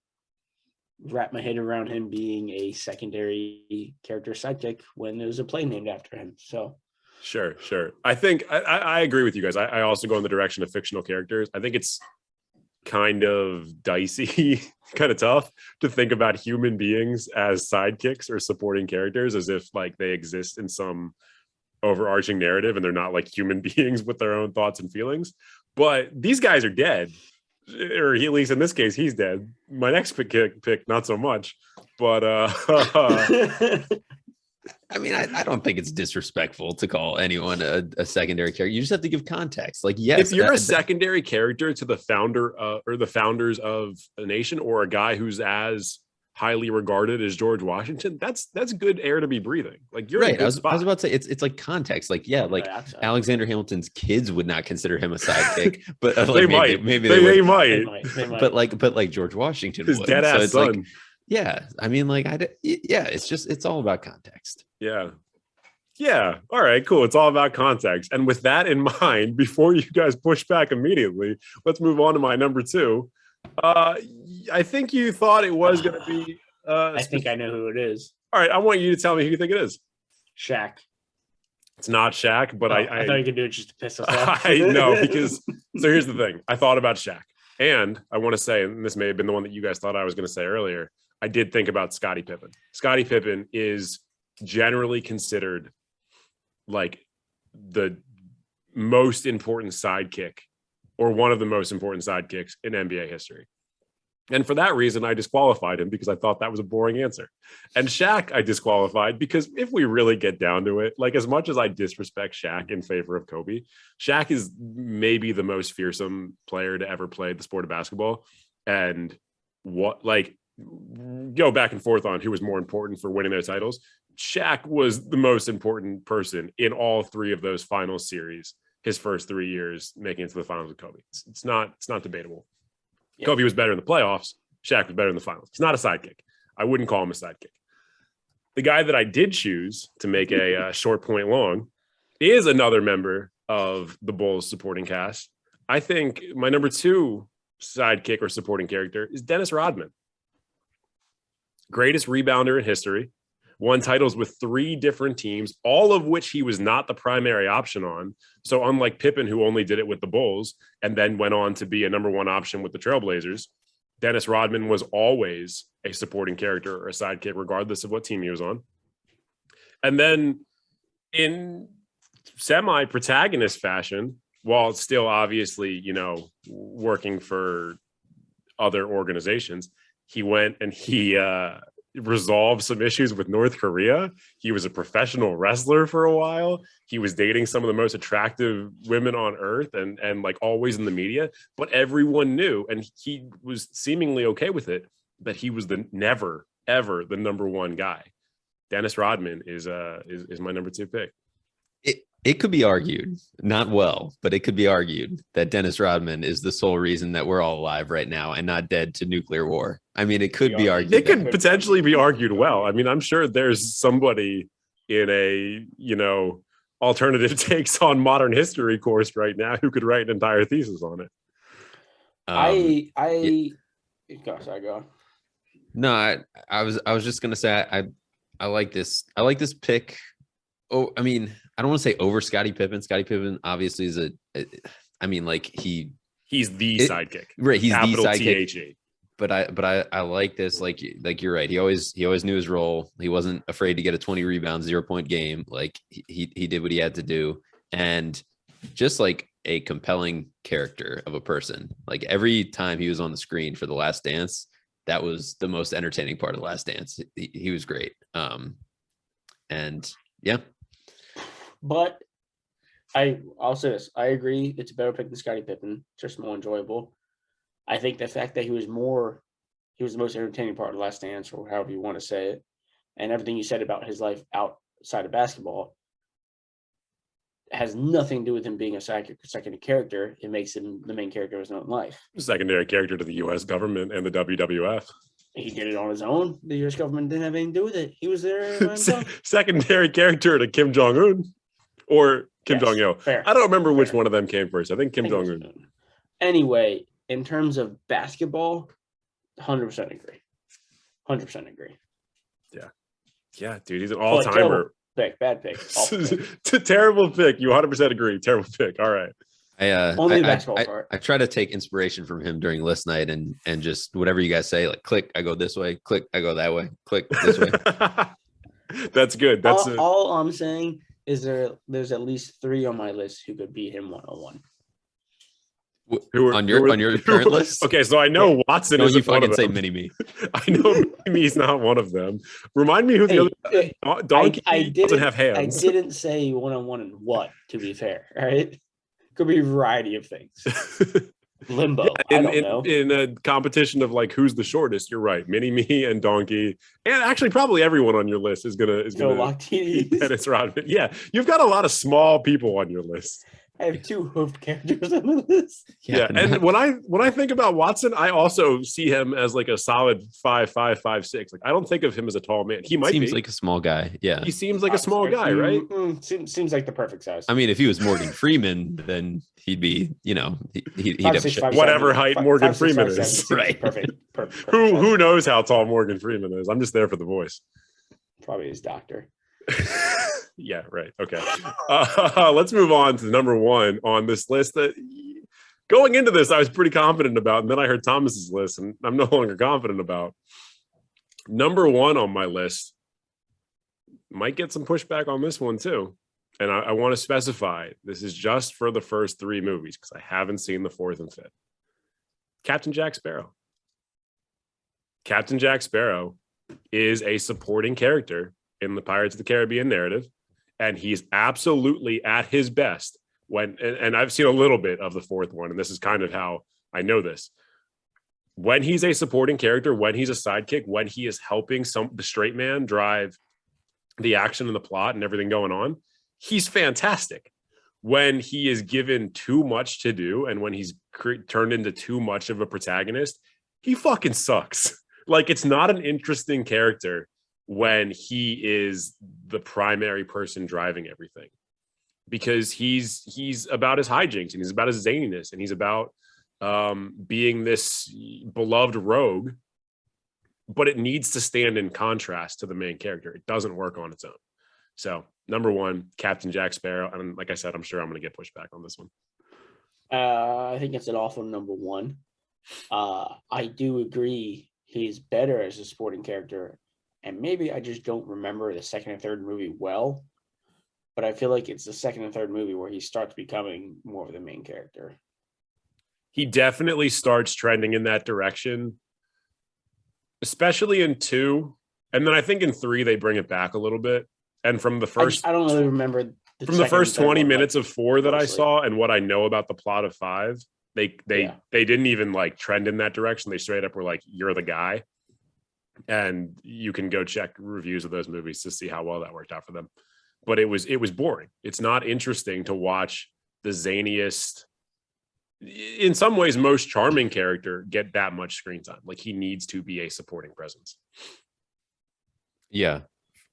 wrap my head around him being a secondary character sidekick when there's a play named after him. So sure. I think I agree with you guys. I also go in the direction of fictional characters. I think it's kind of dicey, kind of tough to think about human beings as sidekicks or supporting characters as if like they exist in some overarching narrative and they're not like human beings with their own thoughts and feelings. But these guys are dead. Or at least in this case, he's dead. My next pick, not so much. But I mean, I don't think it's disrespectful to call anyone a secondary character. You just have to give context. Like, yes, if you're a secondary character to the founder or the founders of a nation, or a guy who's as highly regarded as George Washington, that's good air to be breathing. Like you're right. I was about to say it's like context. Like Alexander Hamilton's kids would not consider him a sidekick, but like, they might. But like George Washington, his dead ass son. Like, yeah, I mean, like it's all about context. Yeah. All right, cool. It's all about context. And with that in mind, before you guys push back immediately, let's move on to my number 2. I think you thought it was going to be. I think I know who it is. All right, I want you to tell me who you think it is. Shaq. It's not Shaq, but I thought you could do it just to piss us off. I know, because so here's the thing. I thought about Shaq, and I want to say, and this may have been the one that you guys thought I was going to say earlier, I did think about Scottie Pippen. Scottie Pippen is generally considered like the most important sidekick, or one of the most important sidekicks in NBA history. And for that reason, I disqualified him because I thought that was a boring answer. And Shaq, I disqualified because if we really get down to it, like as much as I disrespect Shaq in favor of Kobe, Shaq is maybe the most fearsome player to ever play the sport of basketball. And go back and forth on who was more important for winning those titles. Shaq was the most important person in all 3 of those final series. His first 3 years making it to the finals with Kobe. It's not debatable. Yeah. Kobe was better in the playoffs. Shaq was better in the finals. He's not a sidekick. I wouldn't call him a sidekick. The guy that I did choose to make a short point long is another member of the Bulls supporting cast. I think my number 2 sidekick or supporting character is Dennis Rodman. Greatest rebounder in history. won titles with 3 different teams, all of which he was not the primary option on. So unlike Pippen, who only did it with the Bulls and then went on to be a number 1 option with the Trailblazers, Dennis Rodman was always a supporting character or a sidekick, regardless of what team he was on. And then in semi-protagonist fashion, while still obviously, working for other organizations, he went and he resolved some issues with North Korea. He was a professional wrestler for a while. He was dating some of the most attractive women on earth and like always in the media, but everyone knew, and he was seemingly okay with it, that he was never, ever the number 1 guy. Dennis Rodman is my number 2 pick. It could be argued, not well, but it could be argued that Dennis Rodman is the sole reason that we're all alive right now and not dead to nuclear war. I mean, it could be argued. It could potentially be argued well. I mean, I'm sure there's somebody in a, alternative takes on modern history course right now who could write an entire thesis on it. Gosh, I go. No, I was just gonna say I like this. I like this pick. Oh, I mean, I don't want to say over Scottie Pippen. Scottie Pippen obviously is he's the sidekick, right? He's capital the sidekick. THE. But I like this. Like you're right. He always knew his role. He wasn't afraid to get a 20 rebound, 0-point game. Like he did what he had to do, and just like a compelling character of a person. Like every time he was on the screen for The Last Dance, that was the most entertaining part of The Last Dance. He was great. And yeah. But I'll say this. I agree. It's a better pick than Scottie Pippen. Just more enjoyable. I think the fact that he was the most entertaining part of The Last Dance, or however you want to say it, and everything you said about his life outside of basketball has nothing to do with him being a secondary character. It makes him the main character of his own life. Secondary character to the U.S. government and the WWF. He did it on his own. The U.S. government didn't have anything to do with it. He was there. Secondary character to Kim Jong-un or Kim Jong-il. Fair. I don't remember which one of them came first. I think Kim Jong-un. Anyway, in terms of basketball, 100% agree. 100% agree. Yeah, dude, he's an all-timer. Bad pick. It's a terrible pick. You 100% agree. Terrible pick. All right. Only the basketball part. I try to take inspiration from him during list night and just whatever you guys say, like click, I go this way, click, I go that way, click this way. That's good. That's all I'm saying is there's at least 3 on my list who could beat him 1-on-1. On your current list? Okay, so I know Watson Don't is you one of fucking them. say Mini-Me. I know Mini-Me's not one of them. Remind me who the other Donkey doesn't have hands. I didn't say 1-on-1 and what, to be fair. All right. Could be a variety of things. Limbo. I don't know. In a competition of like who's the shortest, you're right. Mini-Me and Donkey, and actually probably everyone on your list is gonna lock TDs. Dennis Rodman. Yeah, you've got a lot of small people on your list. I have 2 hoofed characters on the list. Yeah, and when I think about Watson, I also see him as like a solid 5'5", 5'6". Like I don't think of him as a tall man. He might seems like a small guy. Yeah, he seems like a small guy, right? Seems like the perfect size. I mean, if he was Morgan Freeman, then he'd be, he'd have whatever height Morgan Freeman is. Right. Perfect. Who knows how tall Morgan Freeman is? I'm just there for the voice. Probably his doctor. Yeah, right. Okay. Let's move on to the number 1 on this list that going into this, I was pretty confident about. And then I heard Thomas's list and I'm no longer confident about. Number 1 on my list might get some pushback on this one too. And I want to specify this is just for the first 3 movies because I haven't seen the 4th and 5th. Captain Jack Sparrow. Captain Jack Sparrow is a supporting character in the Pirates of the Caribbean narrative. And he's absolutely at his best when, and I've seen a little bit of the 4th one, and this is kind of how I know this. When he's a supporting character, when he's a sidekick, when he is helping the straight man drive the action and the plot and everything going on, he's fantastic. When he is given too much to do and when he's turned into too much of a protagonist, he fucking sucks. Like, it's not an interesting character when he is the primary person driving everything, because he's about his hijinks and he's about his zaniness and he's about being this beloved rogue but it needs to stand in contrast to the main character. It doesn't work on its own. So number one, Captain Jack Sparrow. And like I said, I'm sure I'm going to get pushback on this one. I think it's an awful number one. I do agree he's better as a supporting character, and maybe I just don't remember the second and third movie well, but I feel like it's the second and third movie where he starts becoming more of the main character. He definitely starts trending in that direction, especially in 2. And then I think in 3, they bring it back a little bit. And from the first, I don't really remember from the first 20 minutes of 4 that I saw and what I know about the plot of 5, they didn't even like trend in that direction. They straight up were like, you're the guy. And you can go check reviews of those movies to see how well that worked out for them. But it was boring. It's not interesting to watch the zaniest, in some ways, most charming character get that much screen time. Like, he needs to be a supporting presence. Yeah.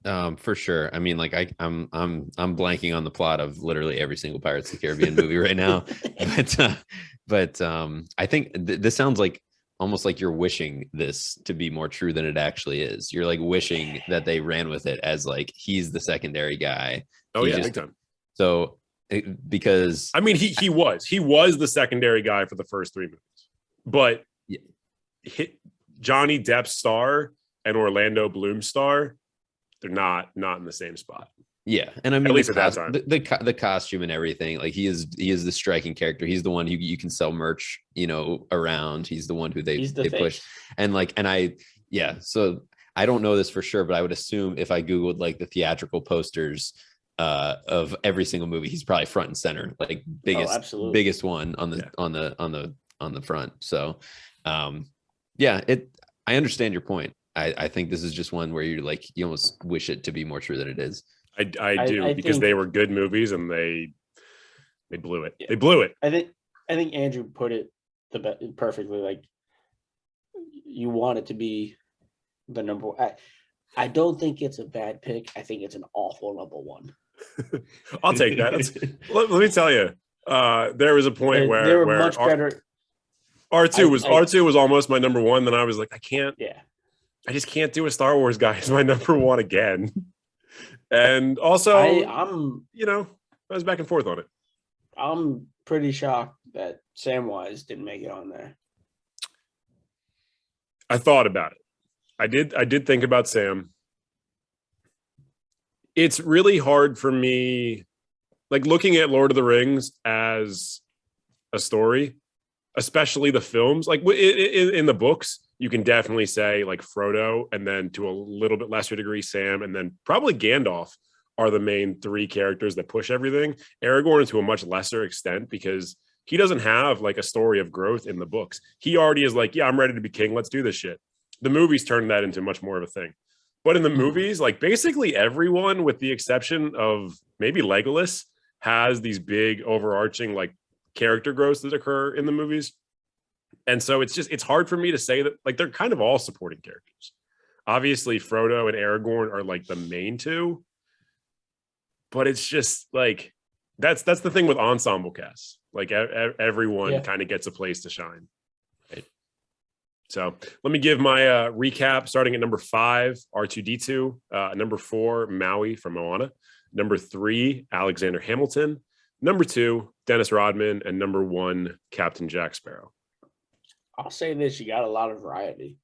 For sure. I mean, like I'm blanking on the plot of literally every single Pirates of the Caribbean movie right now, but I think this sounds like almost like you're wishing this to be more true than it actually is. You're like wishing that they ran with it as like he's the secondary guy. Oh yeah, big time. So because I mean, he was the secondary guy for the first 3 movies, but Johnny Depp's star and Orlando Bloom's star, they're not in the same spot. Yeah, and I mean, at least at that time, the costume and everything, like he is the striking character. He's the one who you can sell merch, around. He's the one who they push, So I don't know this for sure, but I would assume if I googled like the theatrical posters of every single movie, he's probably front and center, like biggest one on the front. So, I understand your point. I think this is just one where you're like, you almost wish it to be more true than it is. I do, because they were good movies and they blew it. They blew it. I think Andrew put it perfectly. Like, you want it to be the number one. I don't think it's a bad pick. I think it's an awful number one. I'll take that. Let me tell you, there was a point where they were much better. R2 was almost my number one. Then I was like, I just can't do a Star Wars guy as my number one again. And also, I was back and forth on it. I'm pretty shocked that Samwise didn't make it on there. I thought about it. I did think about Sam. It's really hard for me, like looking at Lord of the Rings as a story, especially the films. Like in the books, you can definitely say like Frodo, and then to a little bit lesser degree, Sam, and then probably Gandalf are the main 3 characters that push everything. Aragorn to a much lesser extent, because he doesn't have like a story of growth in the books. He already is like, yeah, I'm ready to be king. Let's do this shit. The movies turned that into much more of a thing. But in the movies, like basically everyone, with the exception of maybe Legolas, has these big overarching like character growths that occur in the movies. And so it's hard for me to say that, like, they're kind of all supporting characters. Obviously, Frodo and Aragorn are like the main 2, but it's just like, that's the thing with ensemble casts. Like everyone kind of gets a place to shine. Right. So let me give my recap. Starting at number 5, R2-D2. Number 4, Maui from Moana. Number 3, Alexander Hamilton. Number 2, Dennis Rodman. And number 1, Captain Jack Sparrow. I'll say this: you got a lot of variety.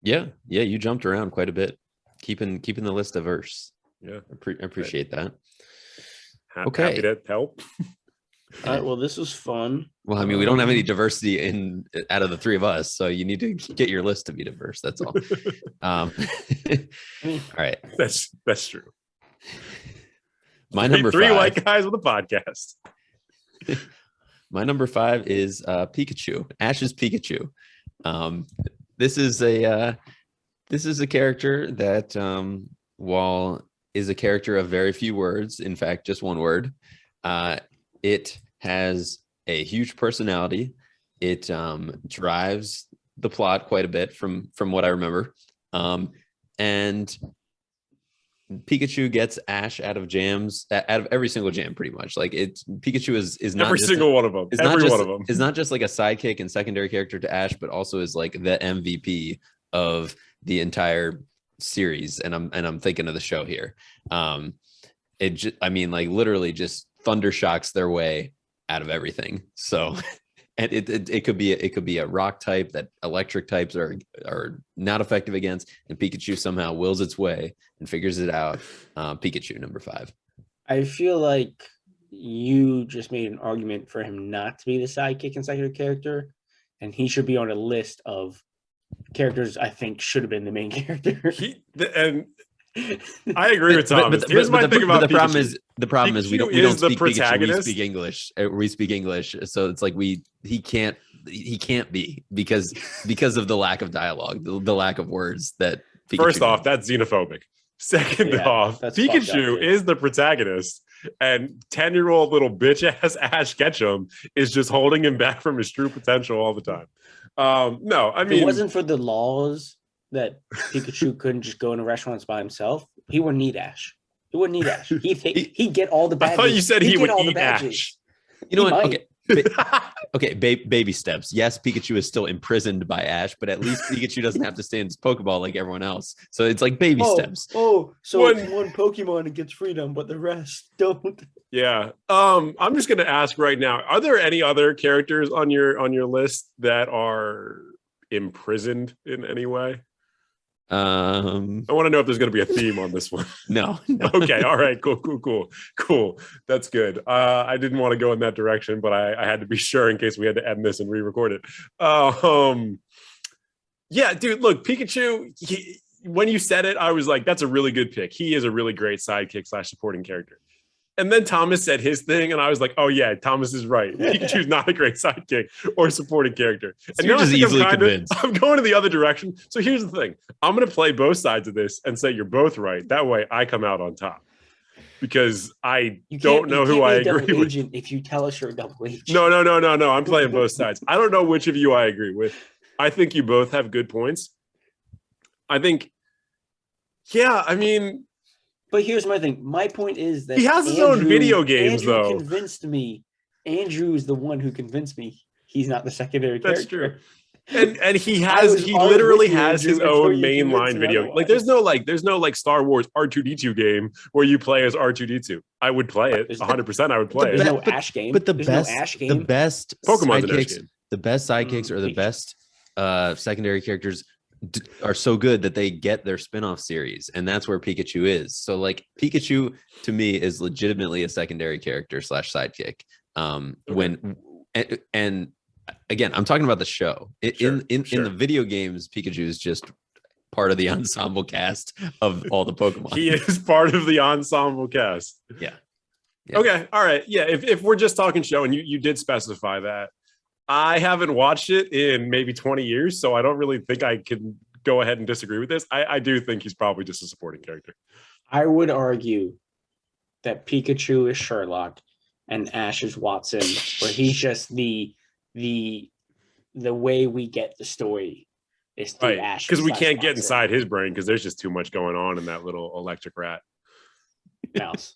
Yeah, you jumped around quite a bit, keeping the list diverse. Yeah, I appreciate that. Okay, happy to help. All right, well, this was fun. Well, I mean, we don't have any diversity out of the 3 of us, so you need to get your list to be diverse. That's all. All right, that's true. My number 3 5, white guys with a podcast. My number 5 is Pikachu, Ash's Pikachu. This is a character that, while is a character of very few words, in fact, just one word, it has a huge personality. It drives the plot quite a bit from what I remember. And Pikachu gets Ash out of jams, out of every single jam, pretty much. Like Pikachu is not every just single one of them. Every one of them is not just like a sidekick and secondary character to Ash, but also is like the MVP of the entire series. And I'm thinking of the show here. Like literally just thunder shocks their way out of everything. So. And it could be a rock type that electric types are not effective against, and Pikachu somehow wills its way and figures it out. Pikachu number 5. I feel like you just made an argument for him not to be the sidekick and secondary character, and he should be on a list of characters I think should have been the main character. I agree with Thomas. Here's my thing about the problem is Pikachu we don't speak protagonist. Pikachu. We speak English, so it's like he can't be because of the lack of dialogue, the lack of words that. Pikachu First off, that's xenophobic. Second off, Pikachu is the protagonist, and 10-year-old little bitch ass Ash Ketchum is just holding him back from his true potential all the time. No, I mean, if it wasn't for the laws that Pikachu couldn't just go into restaurants by himself, he wouldn't need Ash. He wouldn't need Ash. He'd get all the badges. I thought you said he would eat Ash. You know what? Okay, baby steps. Yes, Pikachu is still imprisoned by Ash, but at least Pikachu doesn't have to stay in his Pokeball like everyone else. So it's like baby steps. So one Pokemon gets freedom, but the rest don't. Yeah. I'm just gonna ask right now: are there any other characters on your list that are imprisoned in any way? I want to know if there's going to be a theme on this one. No. Okay. All right. Cool. That's good. I didn't want to go in that direction, but I had to be sure in case we had to end this and re-record it. Yeah, dude, look, Pikachu, when you said it, I was like, that's a really good pick. He is a really great sidekick / supporting character. And then Thomas said his thing, and I was like, "Oh yeah, Thomas is right. Pikachu's not a great sidekick or supporting character." And you're just easily convinced. I'm going to the other direction. So here's the thing: I'm going to play both sides of this and say you're both right. That way, I come out on top because I don't know who I agree with. If you tell us you're a double agent, no. I'm playing both sides. I don't know which of you I agree with. I think you both have good points. I think, yeah. I mean. But here's my thing. My point is that he has his own video games, though. Andrew is the one who convinced me he's not the secondary character. That's true. And he literally has his own mainline video. Like there's no Star Wars R2D2 game where you play as R2D2. I would play it 100%. I would play it. There's no Ash game. But the best Pokemon's an Ash game. The best sidekicks or the best secondary characters are so good that they get their spin-off series, and that's where Pikachu is. So like Pikachu to me is legitimately a secondary character / sidekick. And again, I'm talking about the show. In the video games, Pikachu is just part of the ensemble cast of all the Pokemon. He is part of the ensemble cast. Yeah. Okay. All right. Yeah. If we're just talking show, and you did specify that, I haven't watched it in maybe 20 years, so I don't really think I can go ahead and disagree with this. I do think he's probably just a supporting character. I would argue that Pikachu is Sherlock and Ash is Watson, where he's just the way we get the story is through Ash. Because we can't get inside his brain because there's just too much going on in that little electric rat. Mouse.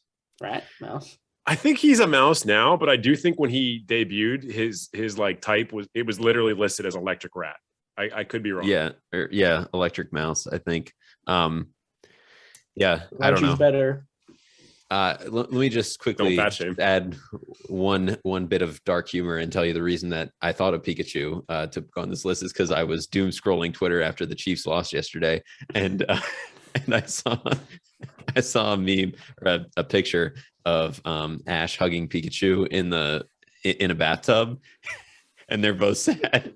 I think he's a mouse now, but I do think when he debuted, his like type was literally listed as electric rat. I could be wrong. Yeah, electric mouse. I think. I don't know. Better. Let me just quickly add one bit of dark humor and tell you the reason that I thought of Pikachu to put on this list is because I was doom scrolling Twitter after the Chiefs lost yesterday, and I saw a meme or a picture of Ash hugging Pikachu in a bathtub, and they're both sad.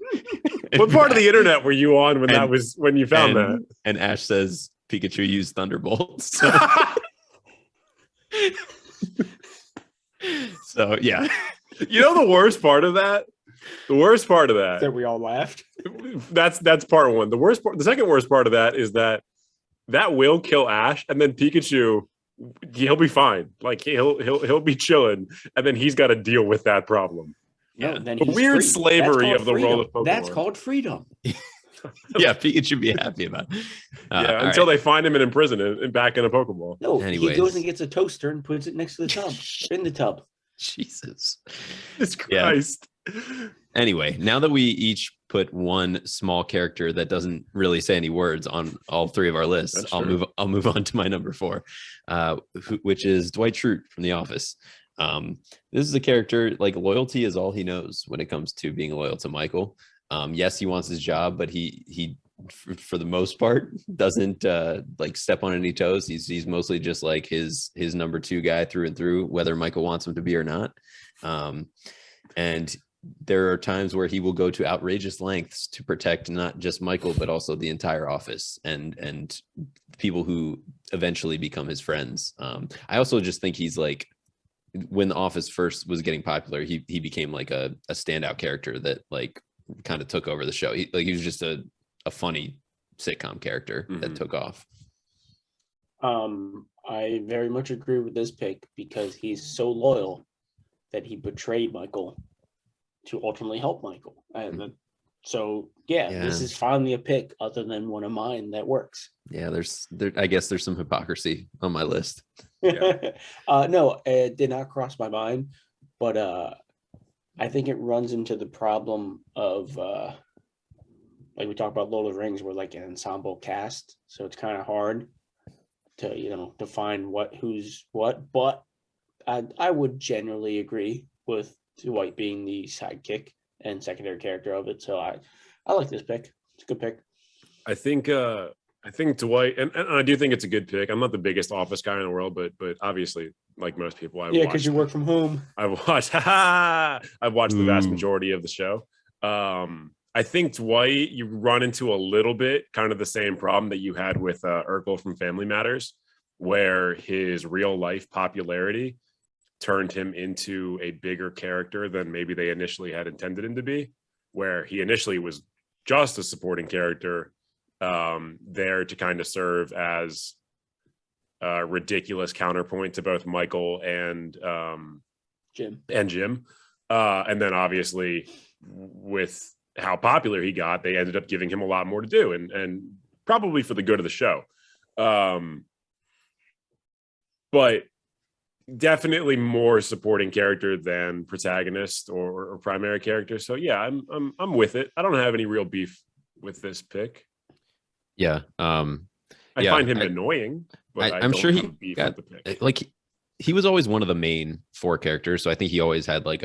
What part of the internet were you on when you found that? And Ash says Pikachu used thunderbolts. So yeah, you know the worst part of that. That we all laughed. That's part one. The second worst part of that is that will kill Ash, and then Pikachu, he'll be fine. Like he'll be chilling, and then he's got to deal with that problem. Yeah, then the weird slavery of the role of Pokemon. That's called freedom. Yeah, Pikachu be happy about it. Until they find him and imprison him and back in a Pokeball. No, Anyways. he goes and gets a toaster and puts it next to the tub, in the tub. Jesus. Jesus Christ. Yeah. Anyway, now that we each put one small character that doesn't really say any words on all three of our lists, I'll move on to my number 4, which is Dwight Schrute from The Office. This is a character, like, loyalty is all he knows when it comes to being loyal to Michael. Yes, he wants his job, but he for the most part doesn't like step on any toes. He's mostly just like his number 2 guy through and through, whether Michael wants him to be or not. And there are times where he will go to outrageous lengths to protect not just Michael, but also the entire office and people who eventually become his friends. I also just think he's like, when The Office first was getting popular, he became like a standout character that like kind of took over the show. He was just a funny sitcom character that took off. I very much agree with this pick because he's so loyal that he betrayed Michael to ultimately help Michael. And so, this is finally a pick other than one of mine that works. Yeah, I guess there's some hypocrisy on my list. No, it did not cross my mind, but I think it runs into the problem of like we talked about Lord of the Rings, we're like an ensemble cast, so it's kind of hard to define who's what. But I would generally agree with Dwight being the sidekick and secondary character of it. So I like this pick. It's a good pick. I think Dwight, and I do think it's a good pick. I'm not the biggest Office guy in the world, but obviously, like most people, because you work from home. I've watched the vast majority of the show. I think Dwight, you run into a little bit kind of the same problem that you had with Urkel from Family Matters, where his real life popularity turned him into a bigger character than maybe they initially had intended him to be, where he initially was just a supporting character there to kind of serve as a ridiculous counterpoint to both Michael and Jim. And then obviously with how popular he got, they ended up giving him a lot more to do and probably for the good of the show. But definitely more supporting character than protagonist or primary character. So yeah, I'm with it. I don't have any real beef with this pick. Yeah. I find him annoying, but I'm sure he got the pick. Like he was always one of the main 4 characters, so I think he always had like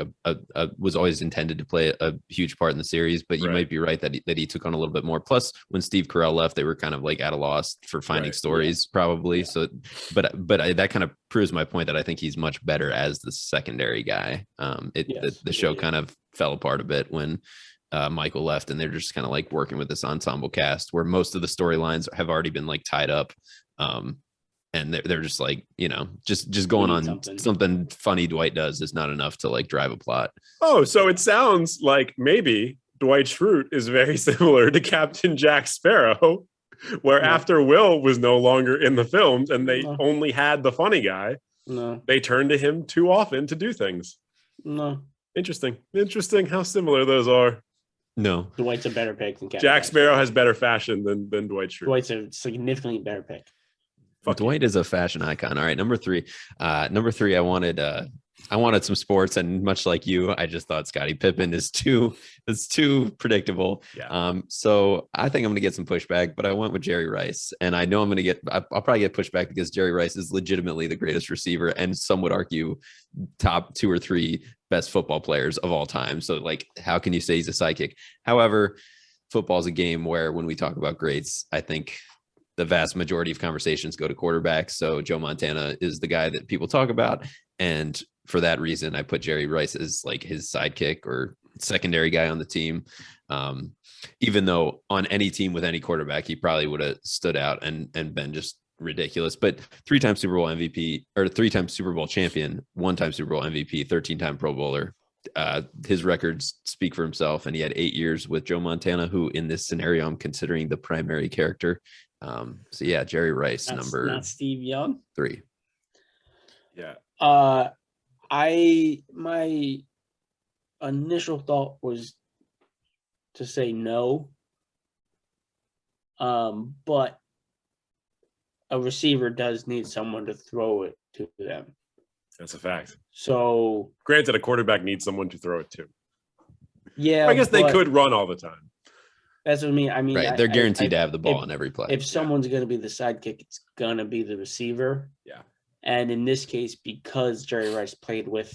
was always intended to play a huge part in the series. But you might be right that he took on a little bit more. Plus, when Steve Carell left, they were kind of like at a loss for finding stories, probably. Yeah. So, but that kind of proves my point that I think he's much better as the secondary guy. The show kind of fell apart a bit when Michael left, and they're just kind of like working with this ensemble cast where most of the storylines have already been like tied up. And they're just like, just going on something funny Dwight does is not enough to like drive a plot. Oh, so it sounds like maybe Dwight Schrute is very similar to Captain Jack Sparrow, where after Will was no longer in the films and they only had the funny guy, they turned to him too often to do things. Interesting how similar those are. No, Dwight's a better pick than Captain Jack Sparrow has better fashion than Dwight Schrute. Dwight's a significantly better pick. Dwight is a fashion icon. All right, number 3. I wanted some sports, and much like you, I just thought Scottie Pippen is too predictable. Yeah. So I think I'm gonna get some pushback, but I went with Jerry Rice, and I know I'll probably get pushback because Jerry Rice is legitimately the greatest receiver, and some would argue top 2 or 3 best football players of all time. So like, how can you say he's a sidekick? However, football is a game where when we talk about greats, I think the vast majority of conversations go to quarterbacks. So Joe Montana is the guy that people talk about. And for that reason, I put Jerry Rice as like his sidekick or secondary guy on the team. Even though on any team with any quarterback, he probably would have stood out and been just ridiculous. But 3-time Super Bowl MVP or 3-time Super Bowl champion, 1-time Super Bowl MVP, 13-time Pro Bowler. His records speak for himself. And he had 8 years with Joe Montana, who in this scenario, I'm considering the primary character. So yeah, Jerry Rice, number not Steve Young. 3. Yeah. My initial thought was to say no, But a receiver does need someone to throw it to them. That's a fact. So, granted, a quarterback needs someone to throw it to. Yeah, I guess they could run all the time. That's what I mean. Right, they're guaranteed to have the ball on every play. If someone's going to be the sidekick, it's going to be the receiver. Yeah. And in this case, because Jerry Rice played with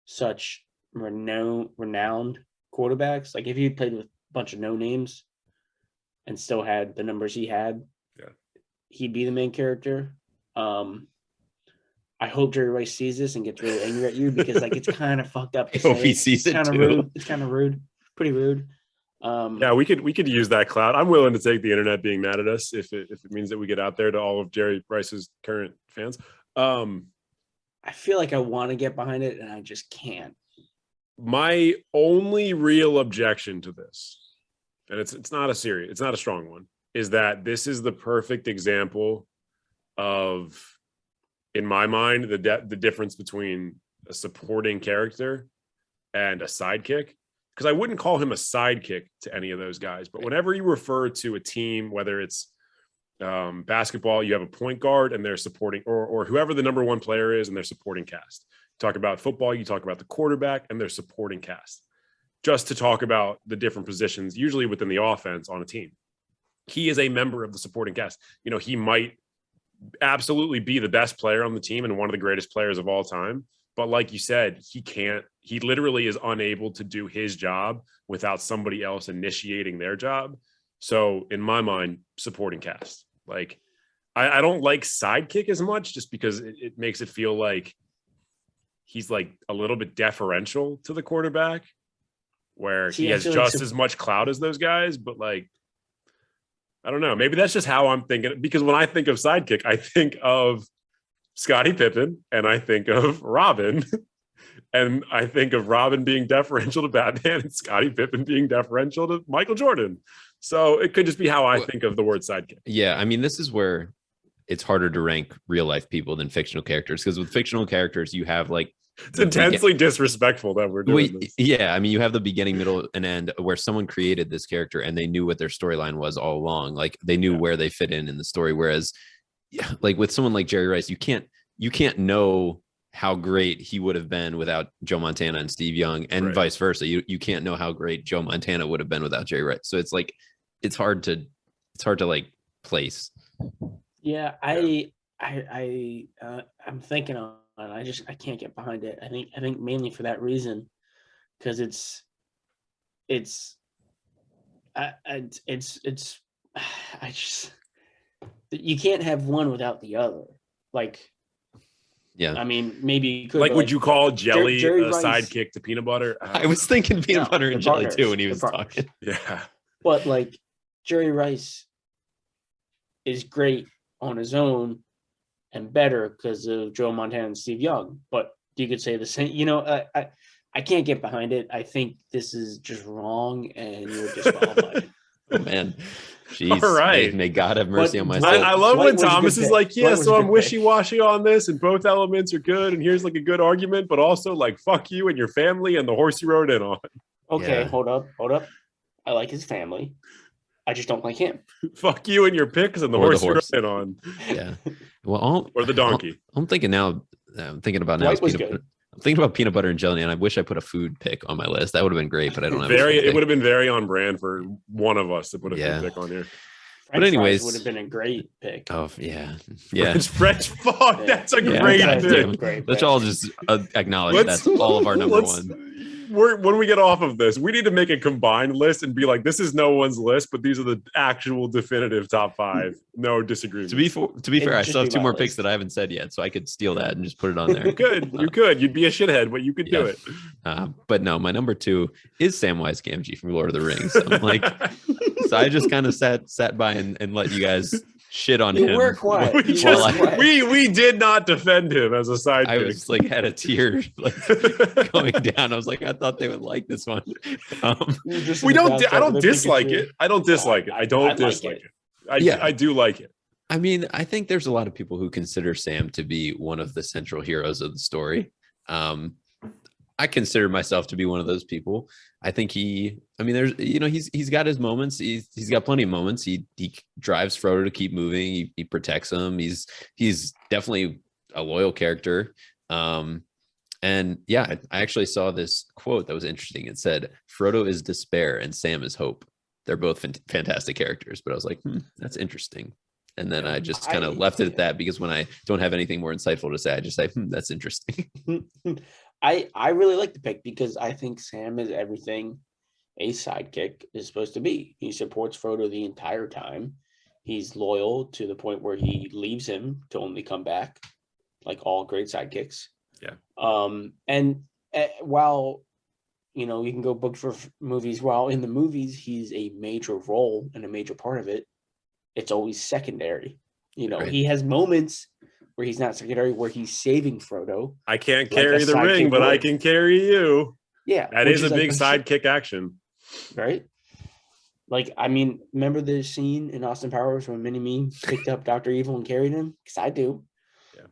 such renowned quarterbacks, like if he played with a bunch of no names and still had the numbers he had, he'd be the main character. I hope Jerry Rice sees this and gets really angry at you because like it's kind of fucked up. I hope he sees it too. Rude. It's kind of rude. Pretty rude. Yeah, we could use that clout. I'm willing to take the internet being mad at us if it means that we get out there to all of Jerry Rice's current fans. I feel like I want to get behind it and I just can't. My only real objection to this, and it's not a strong one, is that this is the perfect example of, in my mind, the difference between a supporting character and a sidekick. Because I wouldn't call him a sidekick to any of those guys, but whenever you refer to a team, whether it's basketball, you have a point guard and they're supporting, or whoever the number one player is and they're supporting cast. Talk about football, you talk about the quarterback and their supporting cast. Just to talk about the different positions, usually within the offense on a team. He is a member of the supporting cast. You know, he might absolutely be the best player on the team and one of the greatest players of all time. But like you said, he literally is unable to do his job without somebody else initiating their job. So in my mind, supporting cast. Like, I don't like sidekick as much just because it makes it feel like he's like a little bit deferential to the quarterback, where he has just as much clout as those guys. But like, I don't know. Maybe that's just how I'm thinking. Because when I think of sidekick, I think of Scottie Pippen and I think of Robin. And I think of Robin being deferential to Batman and Scottie Pippen being deferential to Michael Jordan. So it could just be how I think of the word sidekick. Yeah, I mean, this is where it's harder to rank real life people than fictional characters, because with fictional characters, you have like it's intensely disrespectful that we're doing this. Yeah, I mean, you have the beginning, middle, and end where someone created this character and they knew what their storyline was all along. Like they knew where they fit in the story. Whereas, like with someone like Jerry Rice, you can't know how great he would have been without Joe Montana and Steve Young, and vice versa. You can't know how great Joe Montana would have been without Jerry Rice. So it's like it's hard to like place. Yeah, I'm thinking on. I can't get behind it. I think mainly for that reason, because you can't have one without the other. Like, yeah, I mean, maybe you could. Like, would you call jelly Jerry a Rice, sidekick to peanut butter? I was thinking peanut butter and jelly too when he was talking. Yeah, but like Jerry Rice is great on his own and better because of Joe Montana and Steve Young. But you could say the same. You know, I can't get behind it. I think this is just wrong, and you're disqualified. Oh man. Jeez, all right. May God have mercy on my soul. I love when Thomas is like, yeah, so I'm wishy-washy on this, and both elements are good, and here's like a good argument, but also like, fuck you and your family and the horse you rode in on. Okay, hold up. I like his family. I just don't like him. Fuck you and your picks and the horse you rode in on. Yeah. Well, or the donkey. I'm thinking now. I'm thinking about now. I'm thinking about peanut butter and jelly, and I wish I put a food pick on my list. That would have been great, but I don't have. It would have been very on brand for one of us to put a food pick on here. But anyways, would have been a great pick. Oh yeah. French fuck. That's a great pick. Let's all just acknowledge that's all of our number one. When we get off of this, we need to make a combined list and be like, this is no one's list, but these are the actual definitive top 5. No disagreement. To be fair, I still have 2 more picks that I haven't said yet, so I could steal that and just put it on there. You could. You'd be a shithead, but you could do it. But no, my number 2 is Samwise Gamgee from Lord of the Rings. I'm like, so I just kind of sat by and let you guys shit on him. You were quiet. We did not defend him as a sidekick. I was like, had a tear like going down. I was like, I thought they would like this one. I don't dislike it. I don't dislike it. I do like it. I mean, I think there's a lot of people who consider Sam to be one of the central heroes of the story. I consider myself to be one of those people. I think there's, he's got his moments. He's got plenty of moments. He drives Frodo to keep moving. He protects him. He's definitely a loyal character. And yeah, I actually saw this quote that was interesting. It said, Frodo is despair and Sam is hope. They're both fantastic characters, but I was like, that's interesting. And then I just kind of left it at that, because when I don't have anything more insightful to say, I just say, that's interesting. I really like the pick, because I think Sam is everything a sidekick is supposed to be. He supports Frodo the entire time. He's loyal to the point where he leaves him to only come back, like all great sidekicks. Yeah. And while, you can go book for movies, while in the movies he's a major role and a major part of it, it's always secondary. Right. He has moments where he's not secondary, where he's saving Frodo. I can't carry the ring, but I can carry you. Yeah. That is a big sidekick action. Right? Remember the scene in Austin Powers when Mini-Me picked up Dr. Evil and carried him? Because I do. Yeah.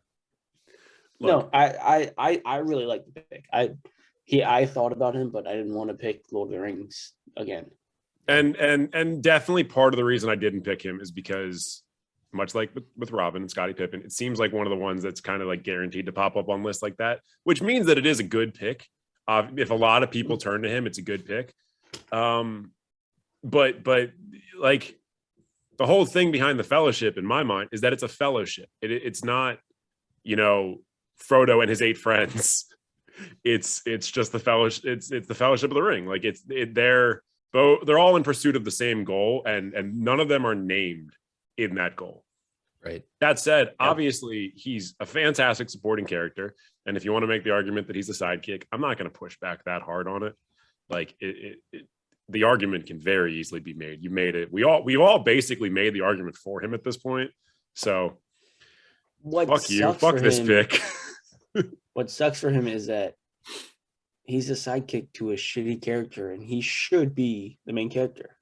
Look, no, I really like the pick. I thought about him, but I didn't want to pick Lord of the Rings again. And definitely part of the reason I didn't pick him is because, much like with Robin and Scottie Pippen, it seems like one of the ones that's kind of like guaranteed to pop up on lists like that, which means that it is a good pick. If a lot of people turn to him, it's a good pick. But like the whole thing behind the Fellowship in my mind is that it's a fellowship. It's not, Frodo and his 8 friends. It's just the fellowship. It's the Fellowship of the Ring. Like they're all in pursuit of the same goal, and none of them are named in that goal. Right. That said, obviously he's a fantastic supporting character, and if you want to make the argument that he's a sidekick, I'm not going to push back that hard on it. Like the argument can very easily be made. You made it. We all basically made the argument for him at this point. So fuck you. Fuck this pick. What sucks for him is that he's a sidekick to a shitty character, and he should be the main character.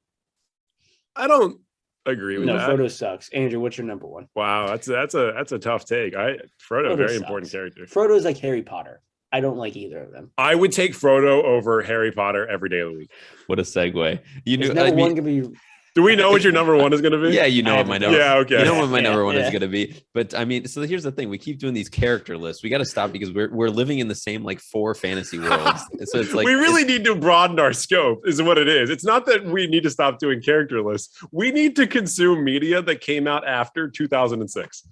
I don't agree with that. Frodo sucks. Andrew, what's your number one? Wow, that's a tough take. Frodo very sucks. Important character. Frodo's like Harry Potter. I don't like either of them. I would take Frodo over Harry Potter every day of the week. What a segue. One could be. Do we know what your number one is going to be? Yeah, what my number. Yeah, okay. What my number one is going to be. But so here's the thing: we keep doing these character lists. We got to stop, because we're living in the same like 4 fantasy worlds. So it's like we really need to broaden our scope. Is what it is. It's not that we need to stop doing character lists. We need to consume media that came out after 2006.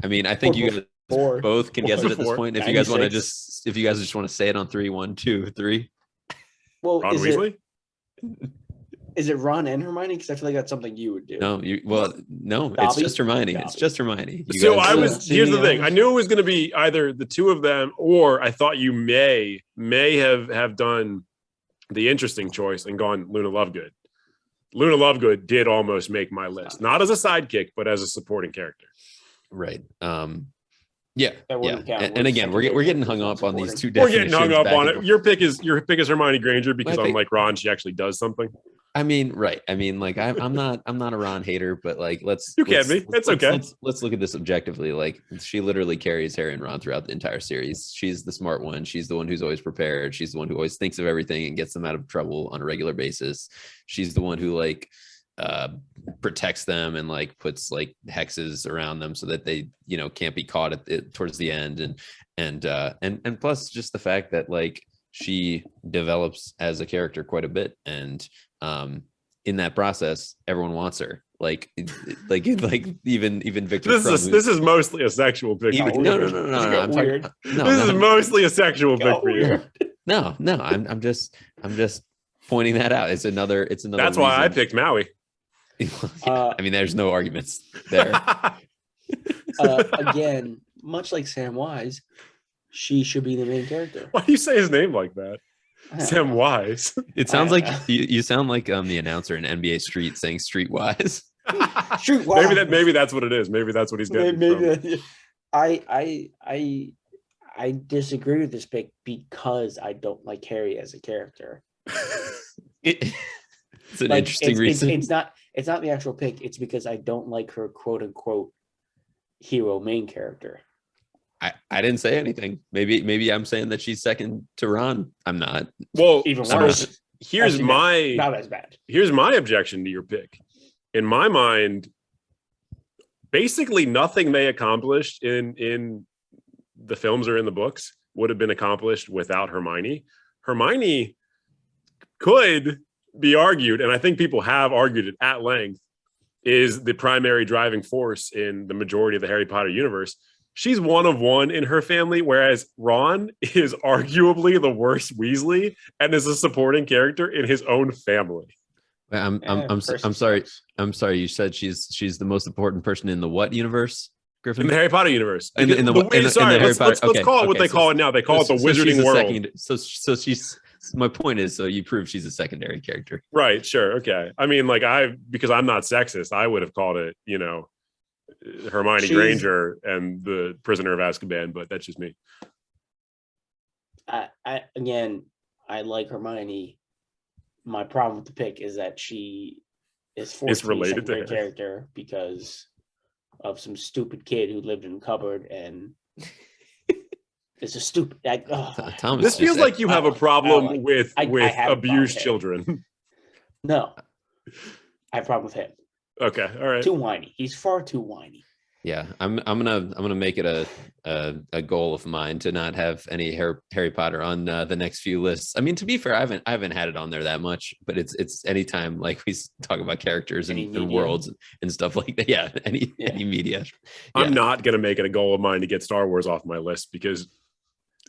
I think you guys both can guess it at this point. If you guys want to just want to say it on 3, 1, 2, 3. Well, Ron Weasley. Is it Ron and Hermione? Because I feel like that's something you would do. No, it's just Hermione. Dobby. It's just Hermione. Here's the thing. I knew it was going to be either the two of them, or I thought you may have done the interesting choice and gone Luna Lovegood. Luna Lovegood did almost make my list, not as a sidekick, but as a supporting character. Right. Yeah. And again, we're getting hung up on these two We're definitions. getting hung up on it. Your pick is Hermione Granger, because unlike Ron, she actually does something. Right. Like I'm not a Ron hater, but like It's okay. Let's look at this objectively. Like she literally carries Harry and Ron throughout the entire series. She's the smart one. She's the one who's always prepared. She's the one who always thinks of everything and gets them out of trouble on a regular basis. She's the one who protects them and like puts like hexes around them so that they can't be caught towards the end, and plus just the fact that like she develops as a character quite a bit, and in that process everyone wants her, like even Victor. This is mostly a sexual pick. No. This is mostly a sexual pick for you. No, I'm just pointing that out. It's another That's reason. why I picked Maui. There's no arguments there. Again, much like Sam Wise, she should be the main character. Why do you say his name like that? Sam Wise. It sounds like you sound like the announcer in NBA Street saying Streetwise. Streetwise. Maybe that's what it is. Maybe that's what he's getting. Maybe I disagree with this pick because I don't like Harry as a character. It's an interesting reason. It's not the actual pick. It's because I don't like her quote unquote hero main character. I didn't say anything. Maybe I'm saying that she's second to Ron. I'm not. Well, Even so worse. here's Actually, not as bad. Here's my objection to your pick. In my mind, basically nothing they accomplished in the films or in the books would have been accomplished without Hermione. Hermione could be argued, and I think people have argued it at length, is the primary driving force in the majority of the Harry Potter universe. She's one of one in her family, whereas Ron is arguably the worst Weasley and is a supporting character in his own family. I'm sorry. I'm sorry. You said she's the most important person in the what universe, Griffin? In the Harry Potter universe. Let's call it what they call it now. They call it the Wizarding World. So she's. My point is, so you prove she's a secondary character, right? Sure. Okay. I mean, like because I'm not sexist, I would have called it, Hermione Granger and the Prisoner of Azkaban, but that's just me. I like Hermione. My problem with the pick is that she is forced to be a secondary character because of some stupid kid who lived in a cupboard and it's a stupid. This feels like you have a problem with abused children. No, I have a problem with him. Okay, all right. Too whiny. He's far too whiny. Yeah, I'm gonna make it a goal of mine to not have any Harry Potter on the next few lists. I mean, to be fair, I haven't had it on there that much, but it's anytime like we talk about characters and worlds and stuff like that. Yeah, any media. Yeah. I'm not gonna make it a goal of mine to get Star Wars off my list because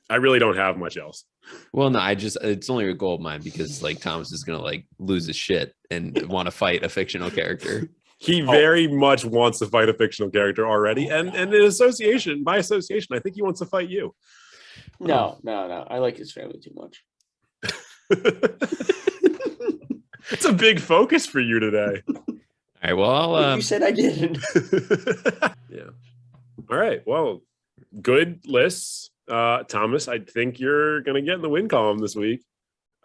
I really don't have much else. Well, no, it's only a goal of mine because like Thomas is gonna like lose his shit and want to fight a fictional character. He very much wants to fight a fictional character already, and by association, I think he wants to fight you. No. I like his family too much. It's a big focus for you today. All right. Well, you said I didn't. Yeah. All right. Well, good lists, Thomas. I think you're gonna get in the win column this week.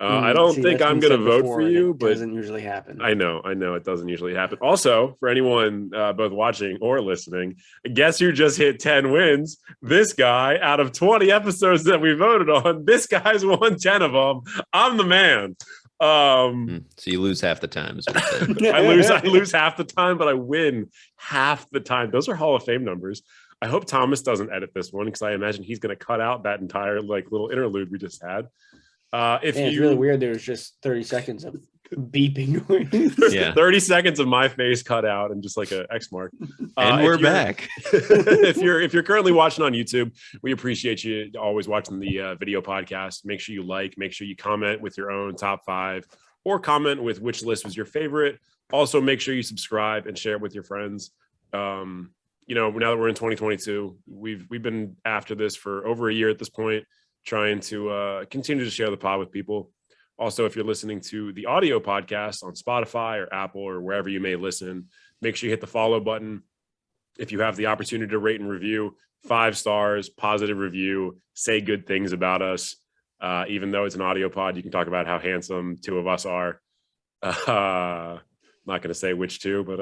I don't think I'm going to vote for you, but it doesn't usually happen. I know it doesn't usually happen. Also, for anyone both watching or listening, guess who just hit 10 wins? This guy, out of 20 episodes that we voted on, this guy's won 10 of them. I'm the man. So you lose half the time. I lose half the time, but I win half the time. Those are Hall of Fame numbers. I hope Thomas doesn't edit this one because I imagine he's going to cut out that entire little interlude we just had. It's really weird. There's just 30 seconds of beeping. 30 seconds of my face cut out and just like an X mark. And we're back. if you're currently watching on YouTube, we appreciate you always watching the video podcast. Make sure you make sure you comment with your own top 5 or comment with which list was your favorite. Also, make sure you subscribe and share it with your friends. Now that we're in 2022, we've been after this for over a year at this point, trying to continue to share the pod with people. Also, if you're listening to the audio podcast on Spotify or Apple or wherever you may listen, make sure you hit the follow button. If you have the opportunity to rate and review, 5 stars, positive review, say good things about us. Even though it's an audio pod, you can talk about how handsome 2 of us are. I'm not going to say which 2, but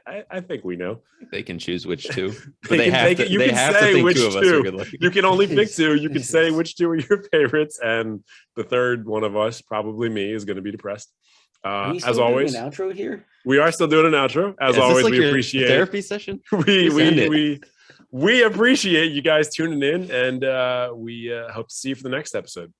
I think we know. They can choose which 2. But they have to think which 2 of us are good looking. You can only pick 2. You can say which 2 are your favorites, and the third one of us, probably me, is going to be depressed. As always, an outro here. We are still doing an outro. As always, we appreciate therapy session. We appreciate you guys tuning in, and we hope to see you for the next episode.